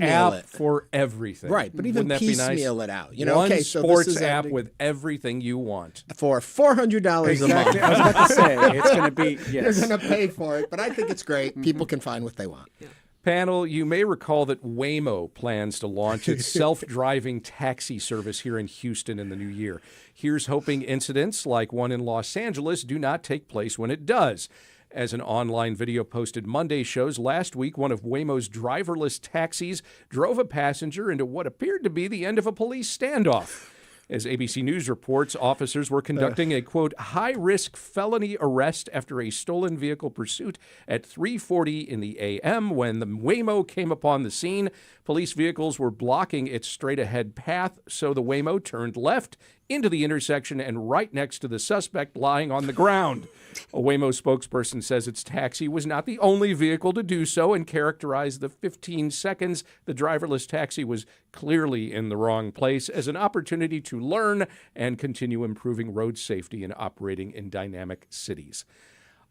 Speaker 3: app for everything.
Speaker 23: Right, but even piecemeal it out.
Speaker 3: One sports app with everything you want.
Speaker 23: For $400 a month.
Speaker 5: I was about to say, it's going to be, yes.
Speaker 23: They're going to pay for it, but I think it's great. People can find what they want.
Speaker 1: Yeah.
Speaker 3: Panel, you may recall that Waymo plans to launch its self-driving taxi service here in Houston in the new year. Here's hoping incidents like one in Los Angeles do not take place when it does. As an online video posted Monday shows, last week one of Waymo's driverless taxis drove a passenger into what appeared to be the end of a police standoff. As ABC News reports, officers were conducting a, quote, high-risk felony arrest after a stolen vehicle pursuit at 3:40 in the a.m. when the Waymo came upon the scene. Police vehicles were blocking its straight-ahead path, so the Waymo turned left into the intersection and right next to the suspect lying on the ground. A Waymo spokesperson says its taxi was not the only vehicle to do so and characterized the 15 seconds the driverless taxi was clearly in the wrong place as an opportunity to learn and continue improving road safety and operating in dynamic cities.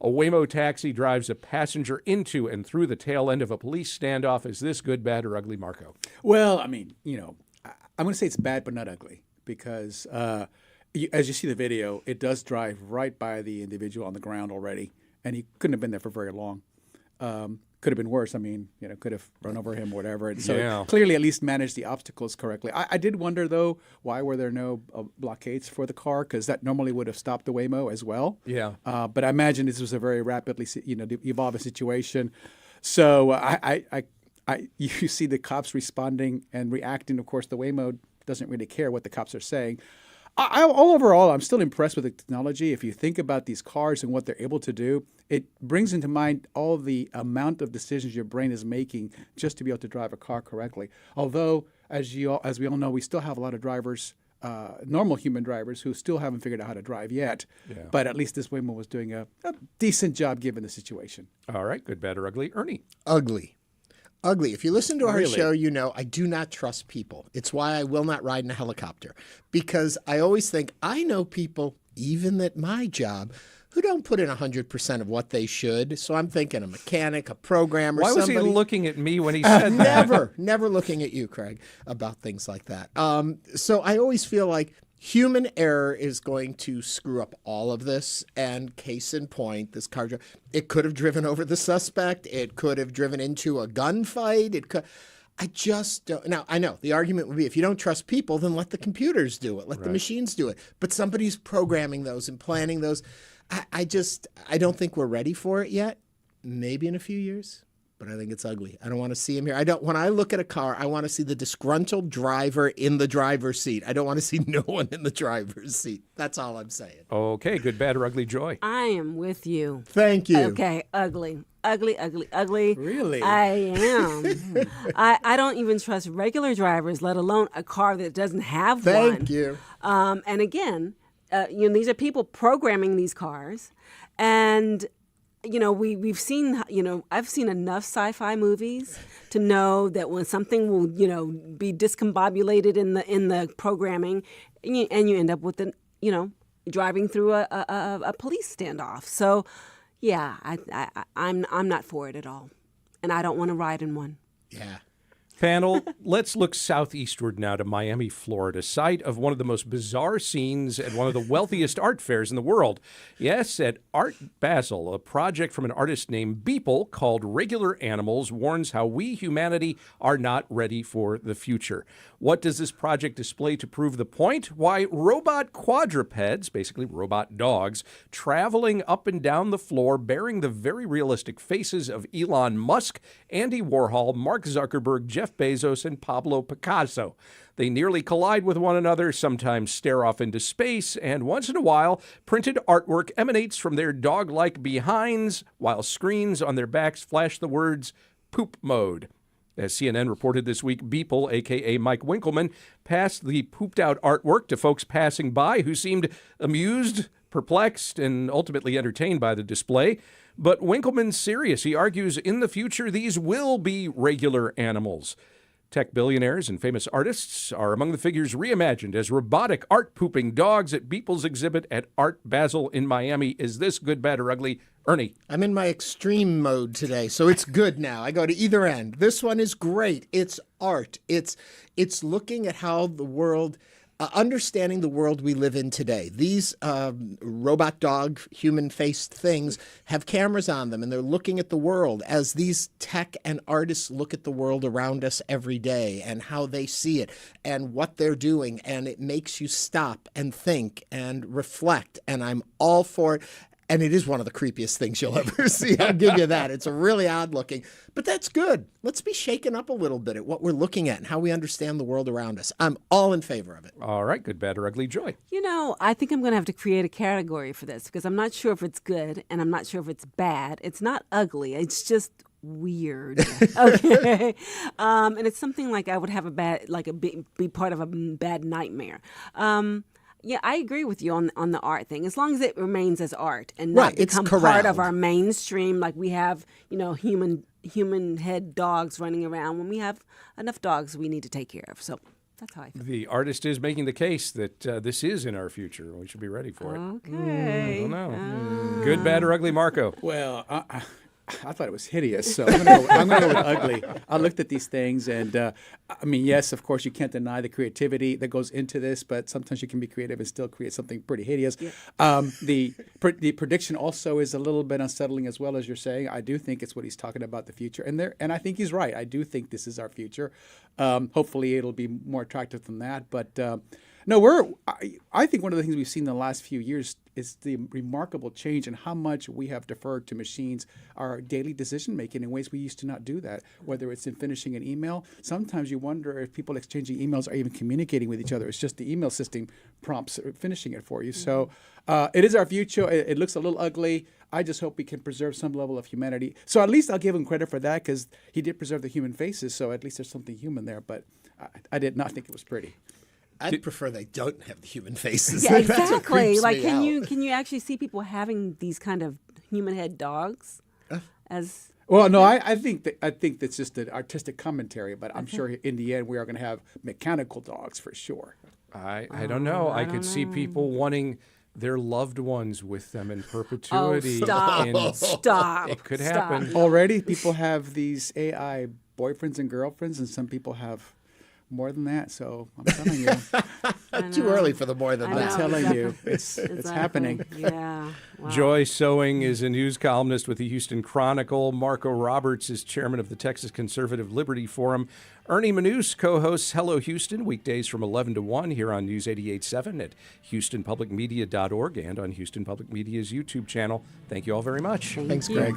Speaker 3: A Waymo taxi drives a passenger into and through the tail end of a police standoff. Is this good, bad, or ugly, Marco?
Speaker 5: Well, I mean, I'm going to say it's bad but not ugly, because as you see the video, it does drive right by the individual on the ground already, and he couldn't have been there for very long. Could have been worse. I mean, could have run over him or whatever. And so clearly at least managed the obstacles correctly. I did wonder, though, why were there no blockades for the car? Because that normally would have stopped the Waymo as well.
Speaker 3: Yeah.
Speaker 5: But I imagine this was a very rapidly evolving situation. So you see the cops responding and reacting. Of course, the Waymo doesn't really care what the cops are saying. All overall, I'm still impressed with the technology. If you think about these cars and what they're able to do, it brings into mind all the amount of decisions your brain is making just to be able to drive a car correctly. Although, as we all know, we still have a lot of drivers, normal human drivers, who still haven't figured out how to drive yet.
Speaker 3: Yeah.
Speaker 5: But at least this Waymo was doing a decent job given the situation.
Speaker 3: All right, good, bad, or ugly. Ernie.
Speaker 23: Ugly. If you listen to our
Speaker 5: Really?
Speaker 23: show, you know I do not trust people. It's why I will not ride in a helicopter, because I always think I know people, even at my job, who don't put in 100% of what they should. So I'm thinking a mechanic, a programmer,
Speaker 3: Why was
Speaker 23: somebody.
Speaker 3: he looking at me when he said that?
Speaker 23: Never looking at you, Craig, about things like that. So I always feel like human error is going to screw up all of this. And case in point, this car, it could have driven over the suspect. It could have driven into a gunfight. I just don't. Now, I know the argument would be, if you don't trust people, then let the computers do it. Let the machines do it. But somebody's programming those and planning those. I don't think we're ready for it yet. Maybe in a few years. But I think it's ugly. I don't want to see him here. When I look at a car, I want to see the disgruntled driver in the driver's seat. I don't want to see no one in the driver's seat. That's all I'm saying.
Speaker 3: Okay, good, bad, or ugly. Joy.
Speaker 1: I am with you.
Speaker 23: Thank you.
Speaker 1: Okay, ugly.
Speaker 5: Really?
Speaker 1: I am. I don't even trust regular drivers, let alone a car that doesn't have one.
Speaker 23: Thank you.
Speaker 1: And again, these are people programming these cars, and we've seen, I've seen enough sci-fi movies to know that when something will, be discombobulated in the programming, and you end up with driving through a police standoff. So, yeah, I'm not for it at all, and I don't want to ride in one.
Speaker 23: Yeah.
Speaker 3: Panel, let's look southeastward now to Miami, Florida, site of one of the most bizarre scenes at one of the wealthiest art fairs in the world. Yes, at Art Basel, a project from an artist named Beeple called Regular Animals warns how we, humanity, are not ready for the future. What does this project display to prove the point? Why, robot quadrupeds, basically robot dogs, traveling up and down the floor bearing the very realistic faces of Elon Musk, Andy Warhol, Mark Zuckerberg, Jeff Bezos, and Pablo Picasso. They nearly collide with one another, sometimes stare off into space, and once in a while, printed artwork emanates from their dog-like behinds, while screens on their backs flash the words, poop mode. As CNN reported this week, Beeple, a.k.a. Mike Winkleman, passed the pooped-out artwork to folks passing by who seemed amused, perplexed, and ultimately entertained by the display. But Winkleman's serious. He argues in the future these will be regular animals. Tech billionaires and famous artists are among the figures reimagined as robotic art-pooping dogs at Beeple's exhibit at Art Basel in Miami. Is this good, bad, or ugly? Ernie.
Speaker 23: I'm in my extreme mode today, so it's good now. I go to either end. This one is great. It's art. It's looking at how the world, understanding the world we live in today. These robot dog, human-faced things have cameras on them, and they're looking at the world as these tech and artists look at the world around us every day and how they see it and what they're doing, and it makes you stop and think and reflect, and I'm all for it. And it is one of the creepiest things you'll ever see. I'll give you that. It's a really odd looking, but that's good. Let's be shaken up a little bit at what we're looking at and how we understand the world around us. I'm all in favor of it.
Speaker 3: All right, good, bad, or ugly. Joy.
Speaker 1: I think I'm going to have to create a category for this because I'm not sure if it's good and I'm not sure if it's bad. It's not ugly. It's just weird. Okay. And it's something like I would have be part of a bad nightmare. Yeah, I agree with you on the art thing. As long as it remains as art and not become part of our mainstream, like we have, human head dogs running around. When we have enough dogs, we need to take care of. So that's how I feel.
Speaker 3: The artist is making the case that this is in our future. We should be ready for it.
Speaker 1: Okay.
Speaker 3: I don't know. Good, bad, or ugly, Marco?
Speaker 5: Well, I thought it was hideous, so I'm going to go with ugly. I looked at these things, and yes, of course, you can't deny the creativity that goes into this, but sometimes you can be creative and still create something pretty hideous. Yeah. The prediction also is a little bit unsettling as well, as you're saying. I do think it's what he's talking about, the future, and I think he's right. I do think this is our future. Hopefully, it'll be more attractive than that, but No, I think one of the things we've seen in the last few years is the remarkable change in how much we have deferred to machines our daily decision making in ways we used to not do that. Whether it's in finishing an email, sometimes you wonder if people exchanging emails are even communicating with each other. It's just the email system prompts finishing it for you. So it is our future. It looks a little ugly. I just hope we can preserve some level of humanity. So at least I'll give him credit for that, because he did preserve the human faces. So at least there's something human there. But I did not think it was pretty.
Speaker 23: I'd prefer they don't have the human faces.
Speaker 1: Yeah,
Speaker 23: That's what
Speaker 1: exactly.
Speaker 23: creeps
Speaker 1: Like,
Speaker 23: me
Speaker 1: can you actually see people having these kind of human head dogs? As
Speaker 5: Well, no, I think that's just an artistic commentary, but I'm sure in the end we are going to have mechanical dogs for sure.
Speaker 3: I don't know. I could see people wanting their loved ones with them in perpetuity.
Speaker 1: Stop.
Speaker 3: It could happen.
Speaker 5: Already, people have these AI boyfriends and girlfriends, and some people have more than that. So I'm telling you,
Speaker 23: Too early for the more than that.
Speaker 5: I'm telling you, it's happening.
Speaker 1: Yeah. Wow.
Speaker 3: Joy Sewing is a news columnist with the Houston Chronicle. Marco Roberts is chairman of the Texas Conservative Liberty Forum. Ernie Manouse co-hosts Hello Houston weekdays from 11 to 1 here on News 88.7 at HoustonPublicMedia.org and on Houston Public Media's YouTube channel. Thank you all very much.
Speaker 23: Thanks, Greg.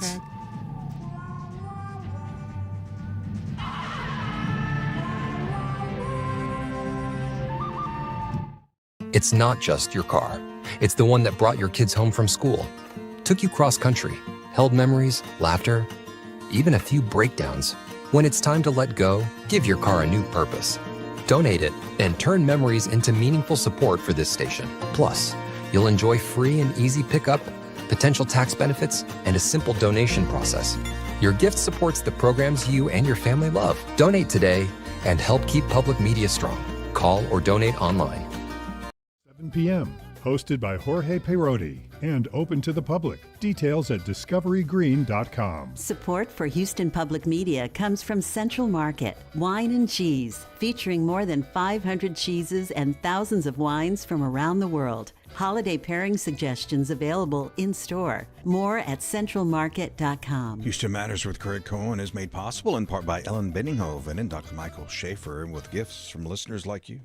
Speaker 4: It's not just your car. It's the one that brought your kids home from school, took you cross-country, held memories, laughter, even a few breakdowns. When it's time to let go, give your car a new purpose. Donate it and turn memories into meaningful support for this station. Plus, you'll enjoy free and easy pickup, potential tax benefits, and a simple donation process. Your gift supports the programs you and your family love. Donate today and help keep public media strong. Call or donate online.
Speaker 17: 7 p.m. Hosted by Jorge Perotti and open to the public. Details at discoverygreen.com.
Speaker 6: Support for Houston Public Media comes from Central Market, Wine and Cheese, featuring more than 500 cheeses and thousands of wines from around the world. Holiday pairing suggestions available in-store. More at centralmarket.com.
Speaker 2: Houston Matters with Craig Cohen is made possible in part by Ellen Benninghoven and Dr. Michael Schaefer, and with gifts from listeners like you.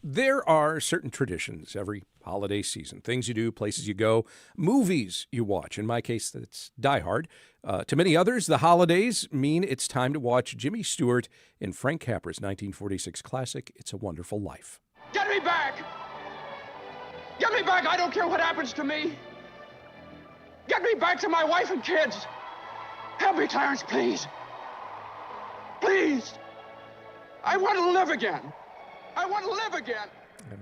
Speaker 3: There are certain traditions every holiday season. Things you do, places you go, movies you watch. In my case, that's Die Hard. To many others, the holidays mean it's time to watch Jimmy Stewart in Frank Capra's 1946 classic, It's a Wonderful Life.
Speaker 7: Get me back! Get me back! I don't care what happens to me! Get me back to my wife and kids! Help me, Clarence, please! Please! I want to live again! I want to live again!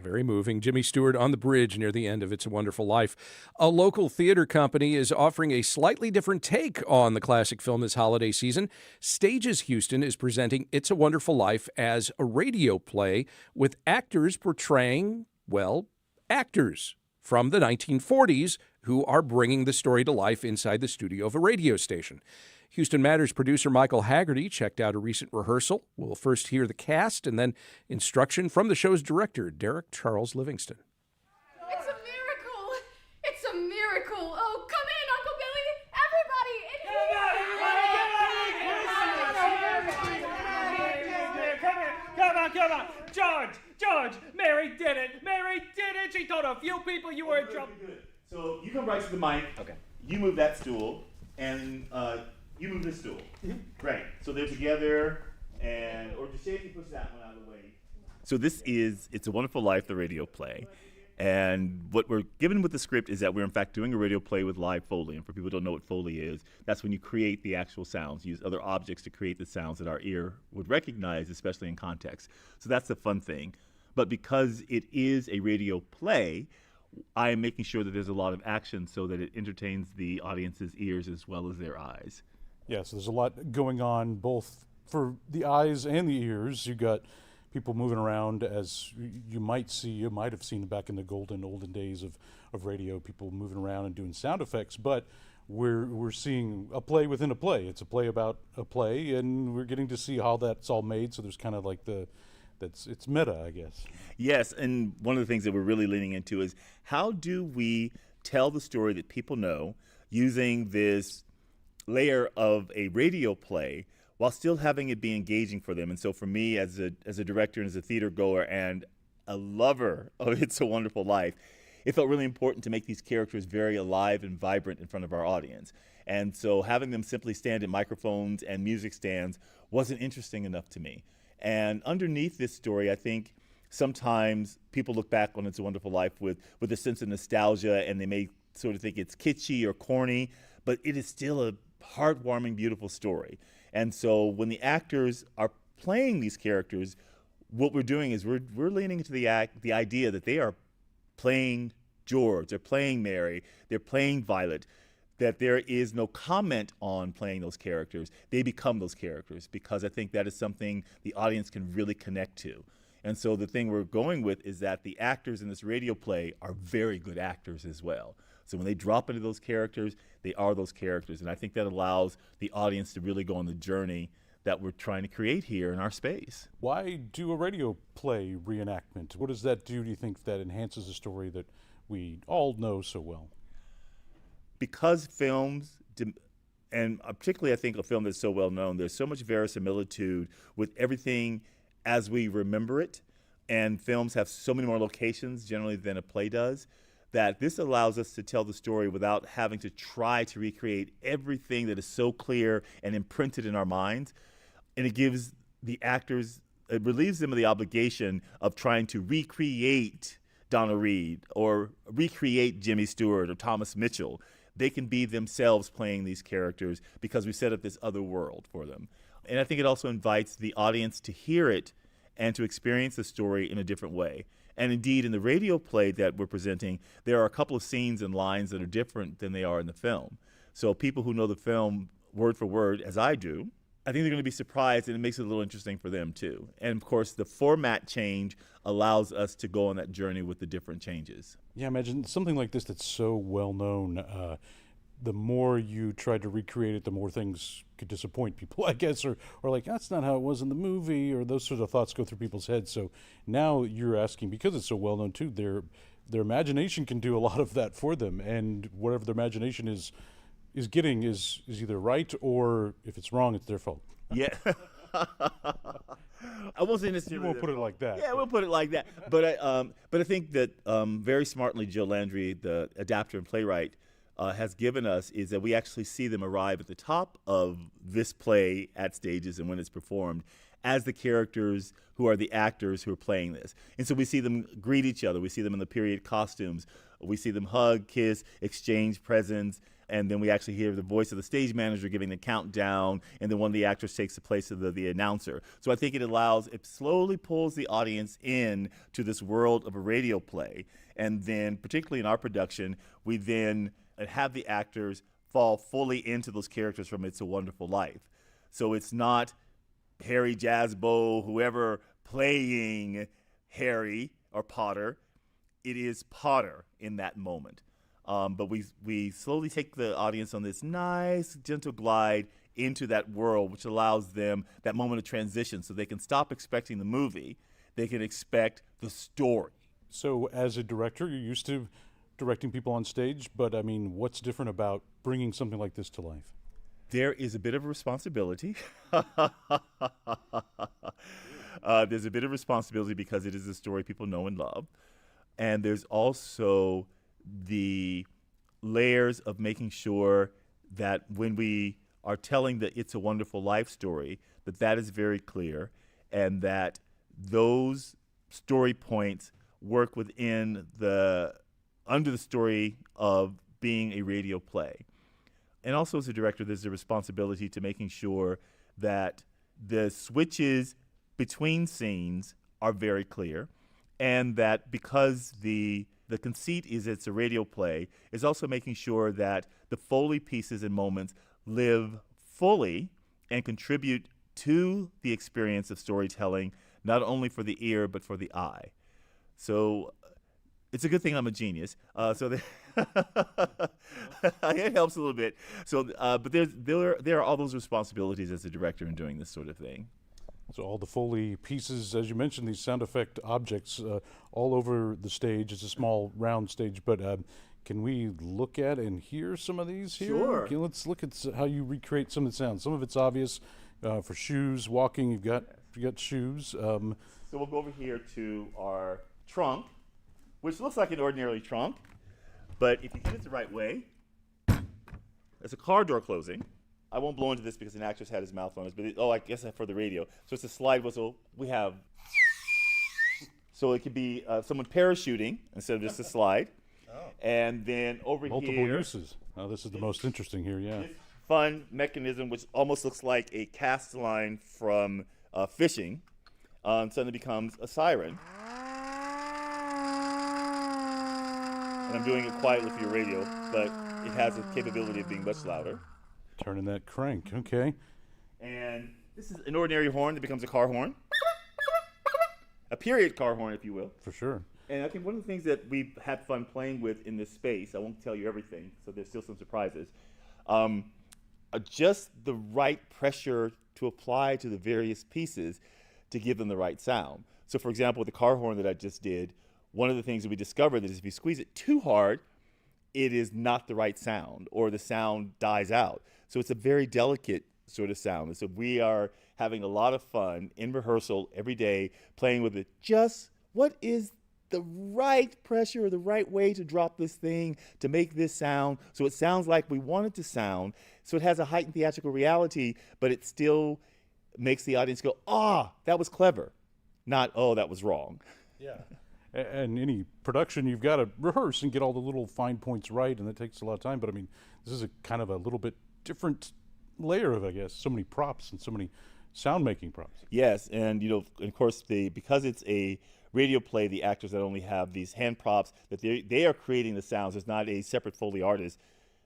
Speaker 3: Very moving. Jimmy Stewart on the bridge near the end of It's a Wonderful Life. A local theater company is offering a slightly different take on the classic film this holiday season. Stages Houston is presenting It's a Wonderful Life as a radio play with actors portraying, well, actors from the 1940s who are bringing the story to life inside the studio of a radio station. Houston Matters producer Michael Haggerty checked out a recent rehearsal. We'll first hear the cast and then instruction from the show's director, Derek Charles Livingston.
Speaker 24: It's a miracle! It's a miracle! Oh, come in, Uncle
Speaker 25: Billy! Everybody! Come on! George! Mary did it! She told a few people you were in trouble.
Speaker 26: Good. So you come right to the mic. Okay. You move that stool, and you move this stool. Great. So they're together, or just Shady push that one out of the way. So this is It's a Wonderful Life, the radio play. And what we're given with the script is that we're in fact doing a radio play with live Foley. And for people who don't know what Foley is, that's when you create the actual sounds, use other objects to create the sounds that our ear would recognize, especially in context. So that's the fun thing. But because it is a radio play, I am making sure that there's a lot of action so that it entertains the audience's ears as well as their eyes.
Speaker 27: Yeah, so there's a lot going on both for the eyes and the ears. You got people moving around, as you might have seen back in the olden days of radio, people moving around and doing sound effects, but we're seeing a play within a play. It's a play about a play, and we're getting to see how that's all made, so there's kind of like it's meta, I guess.
Speaker 26: Yes, and one of the things that we're really leaning into is how do we tell the story that people know using this layer of a radio play while still having it be engaging for them. And so for me as a director and as a theater goer and a lover of It's a Wonderful Life, it felt really important to make these characters very alive and vibrant in front of our audience. And so having them simply stand at microphones and music stands wasn't interesting enough to me. And underneath this story, I think sometimes people look back on It's a Wonderful Life with a sense of nostalgia, and they may sort of think it's kitschy or corny, but it is still a heartwarming, beautiful story. And so when the actors are playing these characters, what we're doing is we're leaning into the idea that they are playing George, they're playing Mary, they're playing Violet, that there is no comment on playing those characters. They become those characters, because I think that is something the audience can really connect to. And so the thing we're going with is that the actors in this radio play are very good actors as well. So when they drop into those characters, they are those characters. And I think that allows the audience to really go on the journey that we're trying to create here in our space.
Speaker 27: Why do a radio play reenactment? What does that do you think, that enhances a story that we all know so well?
Speaker 26: Because films, and particularly I think a film that's so well known, there's so much verisimilitude with everything as we remember it, and films have so many more locations generally than a play does, that this allows us to tell the story without having to try to recreate everything that is so clear and imprinted in our minds. And it gives the actors, it relieves them of the obligation of trying to recreate Donna Reed or recreate Jimmy Stewart or Thomas Mitchell. They can be themselves playing these characters because we set up this other world for them. And I think it also invites the audience to hear it and to experience the story in a different way. And indeed, in the radio play that we're presenting, there are a couple of scenes and lines that are different than they are in the film. So people who know the film word for word, as I do, I think they're going to be surprised, and it makes it a little interesting for them too. And of course, the format change allows us to go on that journey with the different changes.
Speaker 27: Yeah, imagine something like this that's so well known. The more you try to recreate it, the more things could disappoint people, I guess, or like, that's not how it was in the movie, or those sort of thoughts go through people's heads. So now you're asking, because it's so well known too, their imagination can do a lot of that for them, and whatever their imagination is getting is either right, or if it's wrong, it's their fault.
Speaker 26: Yeah. I won't say necessarily.
Speaker 27: You won't put it like that.
Speaker 26: Yeah, we'll put it like that. But I think that very smartly, Jill Landry, the adapter and playwright, has given us is that we actually see them arrive at the top of this play at stages and when it's performed as the characters who are the actors who are playing this. And so we see them greet each other. We see them in the period costumes. We see them hug, kiss, exchange presents. And then we actually hear the voice of the stage manager giving the countdown, and then one of the actors takes the place of the announcer. So I think it slowly pulls the audience in to this world of a radio play. And then, particularly in our production, we then have the actors fall fully into those characters from It's a Wonderful Life. So it's not Harry Jazzbo, whoever playing Harry or Potter. It is Potter in that moment. But we slowly take the audience on this nice, gentle glide into that world, which allows them that moment of transition so they can stop expecting the movie. They can expect the story.
Speaker 27: So as a director, you're used to directing people on stage, but I mean, what's different about bringing something like this to life?
Speaker 26: There is a bit of a responsibility. There's a bit of responsibility because it is a story people know and love. And there's also the layers of making sure that when we are telling the It's a Wonderful Life story, that is very clear, and that those story points work within under the story of being a radio play. And also as a director, there's a responsibility to making sure that the switches between scenes are very clear, and that because the conceit is it's a radio play, is also making sure that the Foley pieces and moments live fully and contribute to the experience of storytelling, not only for the ear, but for the eye. So it's a good thing I'm a genius. It helps a little bit. So, but there are all those responsibilities as a director in doing this sort of thing.
Speaker 27: So all the Foley pieces, as you mentioned, these sound effect objects all over the stage. It's a small round stage, but can we look at and hear some of these here?
Speaker 26: Sure.
Speaker 27: Okay, let's look at how you recreate some of the sounds. Some of it's obvious for shoes, walking. You've got shoes.
Speaker 26: So we'll go over here to our trunk, which looks like an ordinary trunk, but if you hit it the right way, it's a car door closing. I won't blow into this because an actress had his mouth on it, but I guess for the radio. So it's a slide whistle. We have, so it could be someone parachuting instead of just a slide. And then over
Speaker 27: Multiple
Speaker 26: here.
Speaker 27: Multiple uses. Oh, this is the most interesting here, yeah.
Speaker 26: This fun mechanism, which almost looks like a cast line from fishing, suddenly becomes a siren. And I'm doing it quietly for your radio, but it has the capability of being much louder.
Speaker 27: Turning that crank, okay.
Speaker 26: And this is an ordinary horn that becomes a car horn. A period car horn, if you will.
Speaker 27: For sure.
Speaker 26: And I think one of the things that we've had fun playing with in this space, I won't tell you everything, so there's still some surprises, just the right pressure to apply to the various pieces to give them the right sound. So for example, with the car horn that I just did, one of the things that we discovered is if you squeeze it too hard, it is not the right sound, or the sound dies out. So it's a very delicate sort of sound. And so we are having a lot of fun in rehearsal every day, playing with it. Just what is the right pressure or the right way to drop this thing to make this sound so it sounds like we want it to sound, so it has a heightened theatrical reality, but it still makes the audience go, that was clever, not, that was wrong.
Speaker 27: Yeah. And any production, you've got to rehearse and get all the little fine points right, and that takes a lot of time. But I mean, this is a kind of a little bit different layer of, I guess, so many props and so many sound-making props.
Speaker 26: Yes, and of course, because it's a radio play, the actors not only have these hand props, that they are creating the sounds. There's not a separate Foley artist.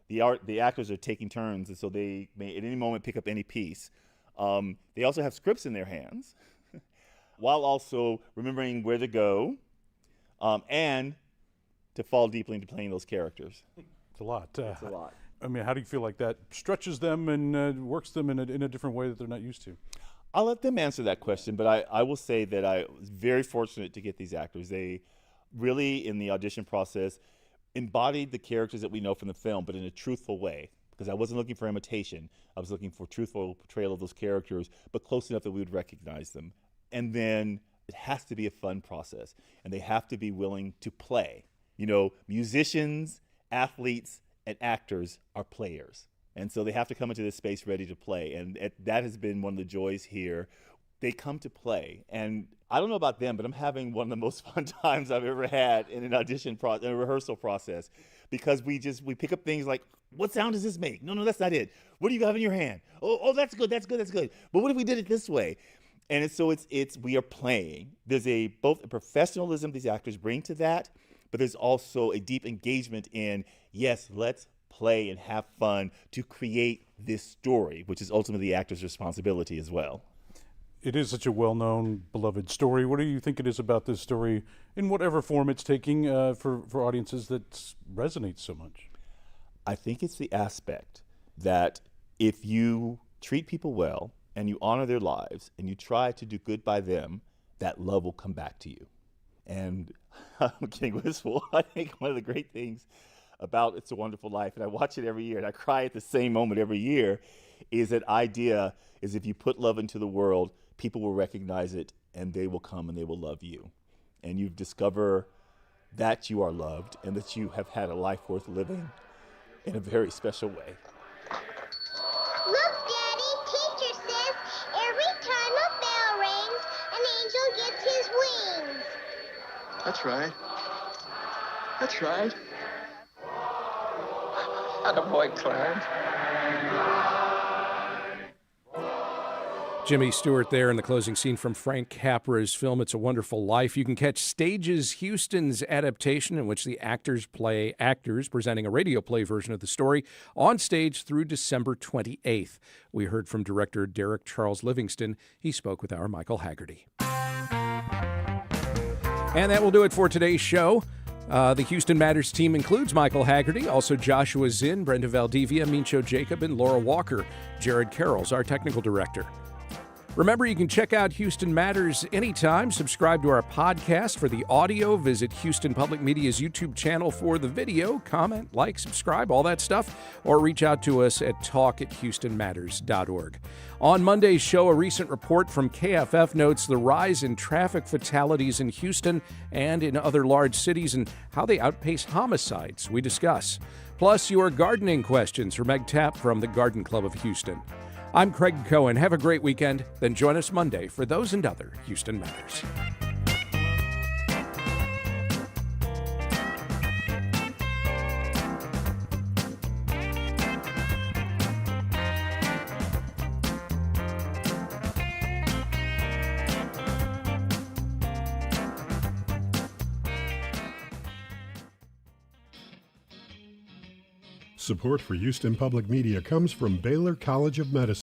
Speaker 26: The actors are taking turns, and so they may at any moment pick up any piece. They also have scripts in their hands, while also remembering where to go, and to fall deeply into playing those characters.
Speaker 27: It's a lot.
Speaker 26: It's a lot.
Speaker 27: I mean, how do you feel like that stretches them and works them in a different way that they're not used to?
Speaker 26: I'll let them answer that question, but I will say that I was very fortunate to get these actors. They really, in the audition process, embodied the characters that we know from the film, but in a truthful way, because I wasn't looking for imitation. I was looking for truthful portrayal of those characters, but close enough that we would recognize them. And then it has to be a fun process, and they have to be willing to play. Musicians, athletes, and actors are players. And so they have to come into this space ready to play. And that has been one of the joys here. They come to play. And I don't know about them, but I'm having one of the most fun times I've ever had in an audition process, in a rehearsal process, because we pick up things like, what sound does this make? No, that's not it. What do you have in your hand? Oh, that's good. But what if we did it this way? And so we are playing. There's both a professionalism these actors bring to that, but there's also a deep engagement in, yes, let's play and have fun to create this story, which is ultimately the actor's responsibility as well.
Speaker 27: It is such a well-known, beloved story. What do you think it is about this story, in whatever form it's taking, for audiences that resonates so much?
Speaker 26: I think it's the aspect that if you treat people well and you honor their lives and you try to do good by them, that love will come back to you. And I'm getting wistful. I think one of the great things about It's a Wonderful Life, and I watch it every year, and I cry at the same moment every year, is that idea is if you put love into the world, people will recognize it, and they will come and they will love you. And you discover that you are loved and that you have had a life worth living in a very special way.
Speaker 8: Look, Daddy, teacher says every time a bell rings, an angel gets his wings.
Speaker 7: That's right. That's right. Attaboy, Clarence.
Speaker 3: Jimmy Stewart there in the closing scene from Frank Capra's film It's a Wonderful Life. You can catch Stages Houston's adaptation in which the actors play actors presenting a radio play version of the story on stage through December 28th. We heard from director Derek Charles Livingston. He spoke with our Michael Haggerty. And that will do it for today's show. The Houston Matters team includes Michael Haggerty, also Joshua Zinn, Brenda Valdivia, Mincho Jacob, and Laura Walker. Jared Carroll's our technical director. Remember, you can check out Houston Matters anytime. Subscribe to our podcast for the audio. Visit Houston Public Media's YouTube channel for the video. Comment, like, subscribe, all that stuff. Or reach out to us at talk@houstonmatters.org. On Monday's show, a recent report from KFF notes the rise in traffic fatalities in Houston and in other large cities and how they outpace homicides. We discuss. Plus, your gardening questions from Meg Tapp from the Garden Club of Houston. I'm Craig Cohen. Have a great weekend. Then join us Monday for those and other Houston Matters.
Speaker 17: Support for Houston Public Media comes from Baylor College of Medicine.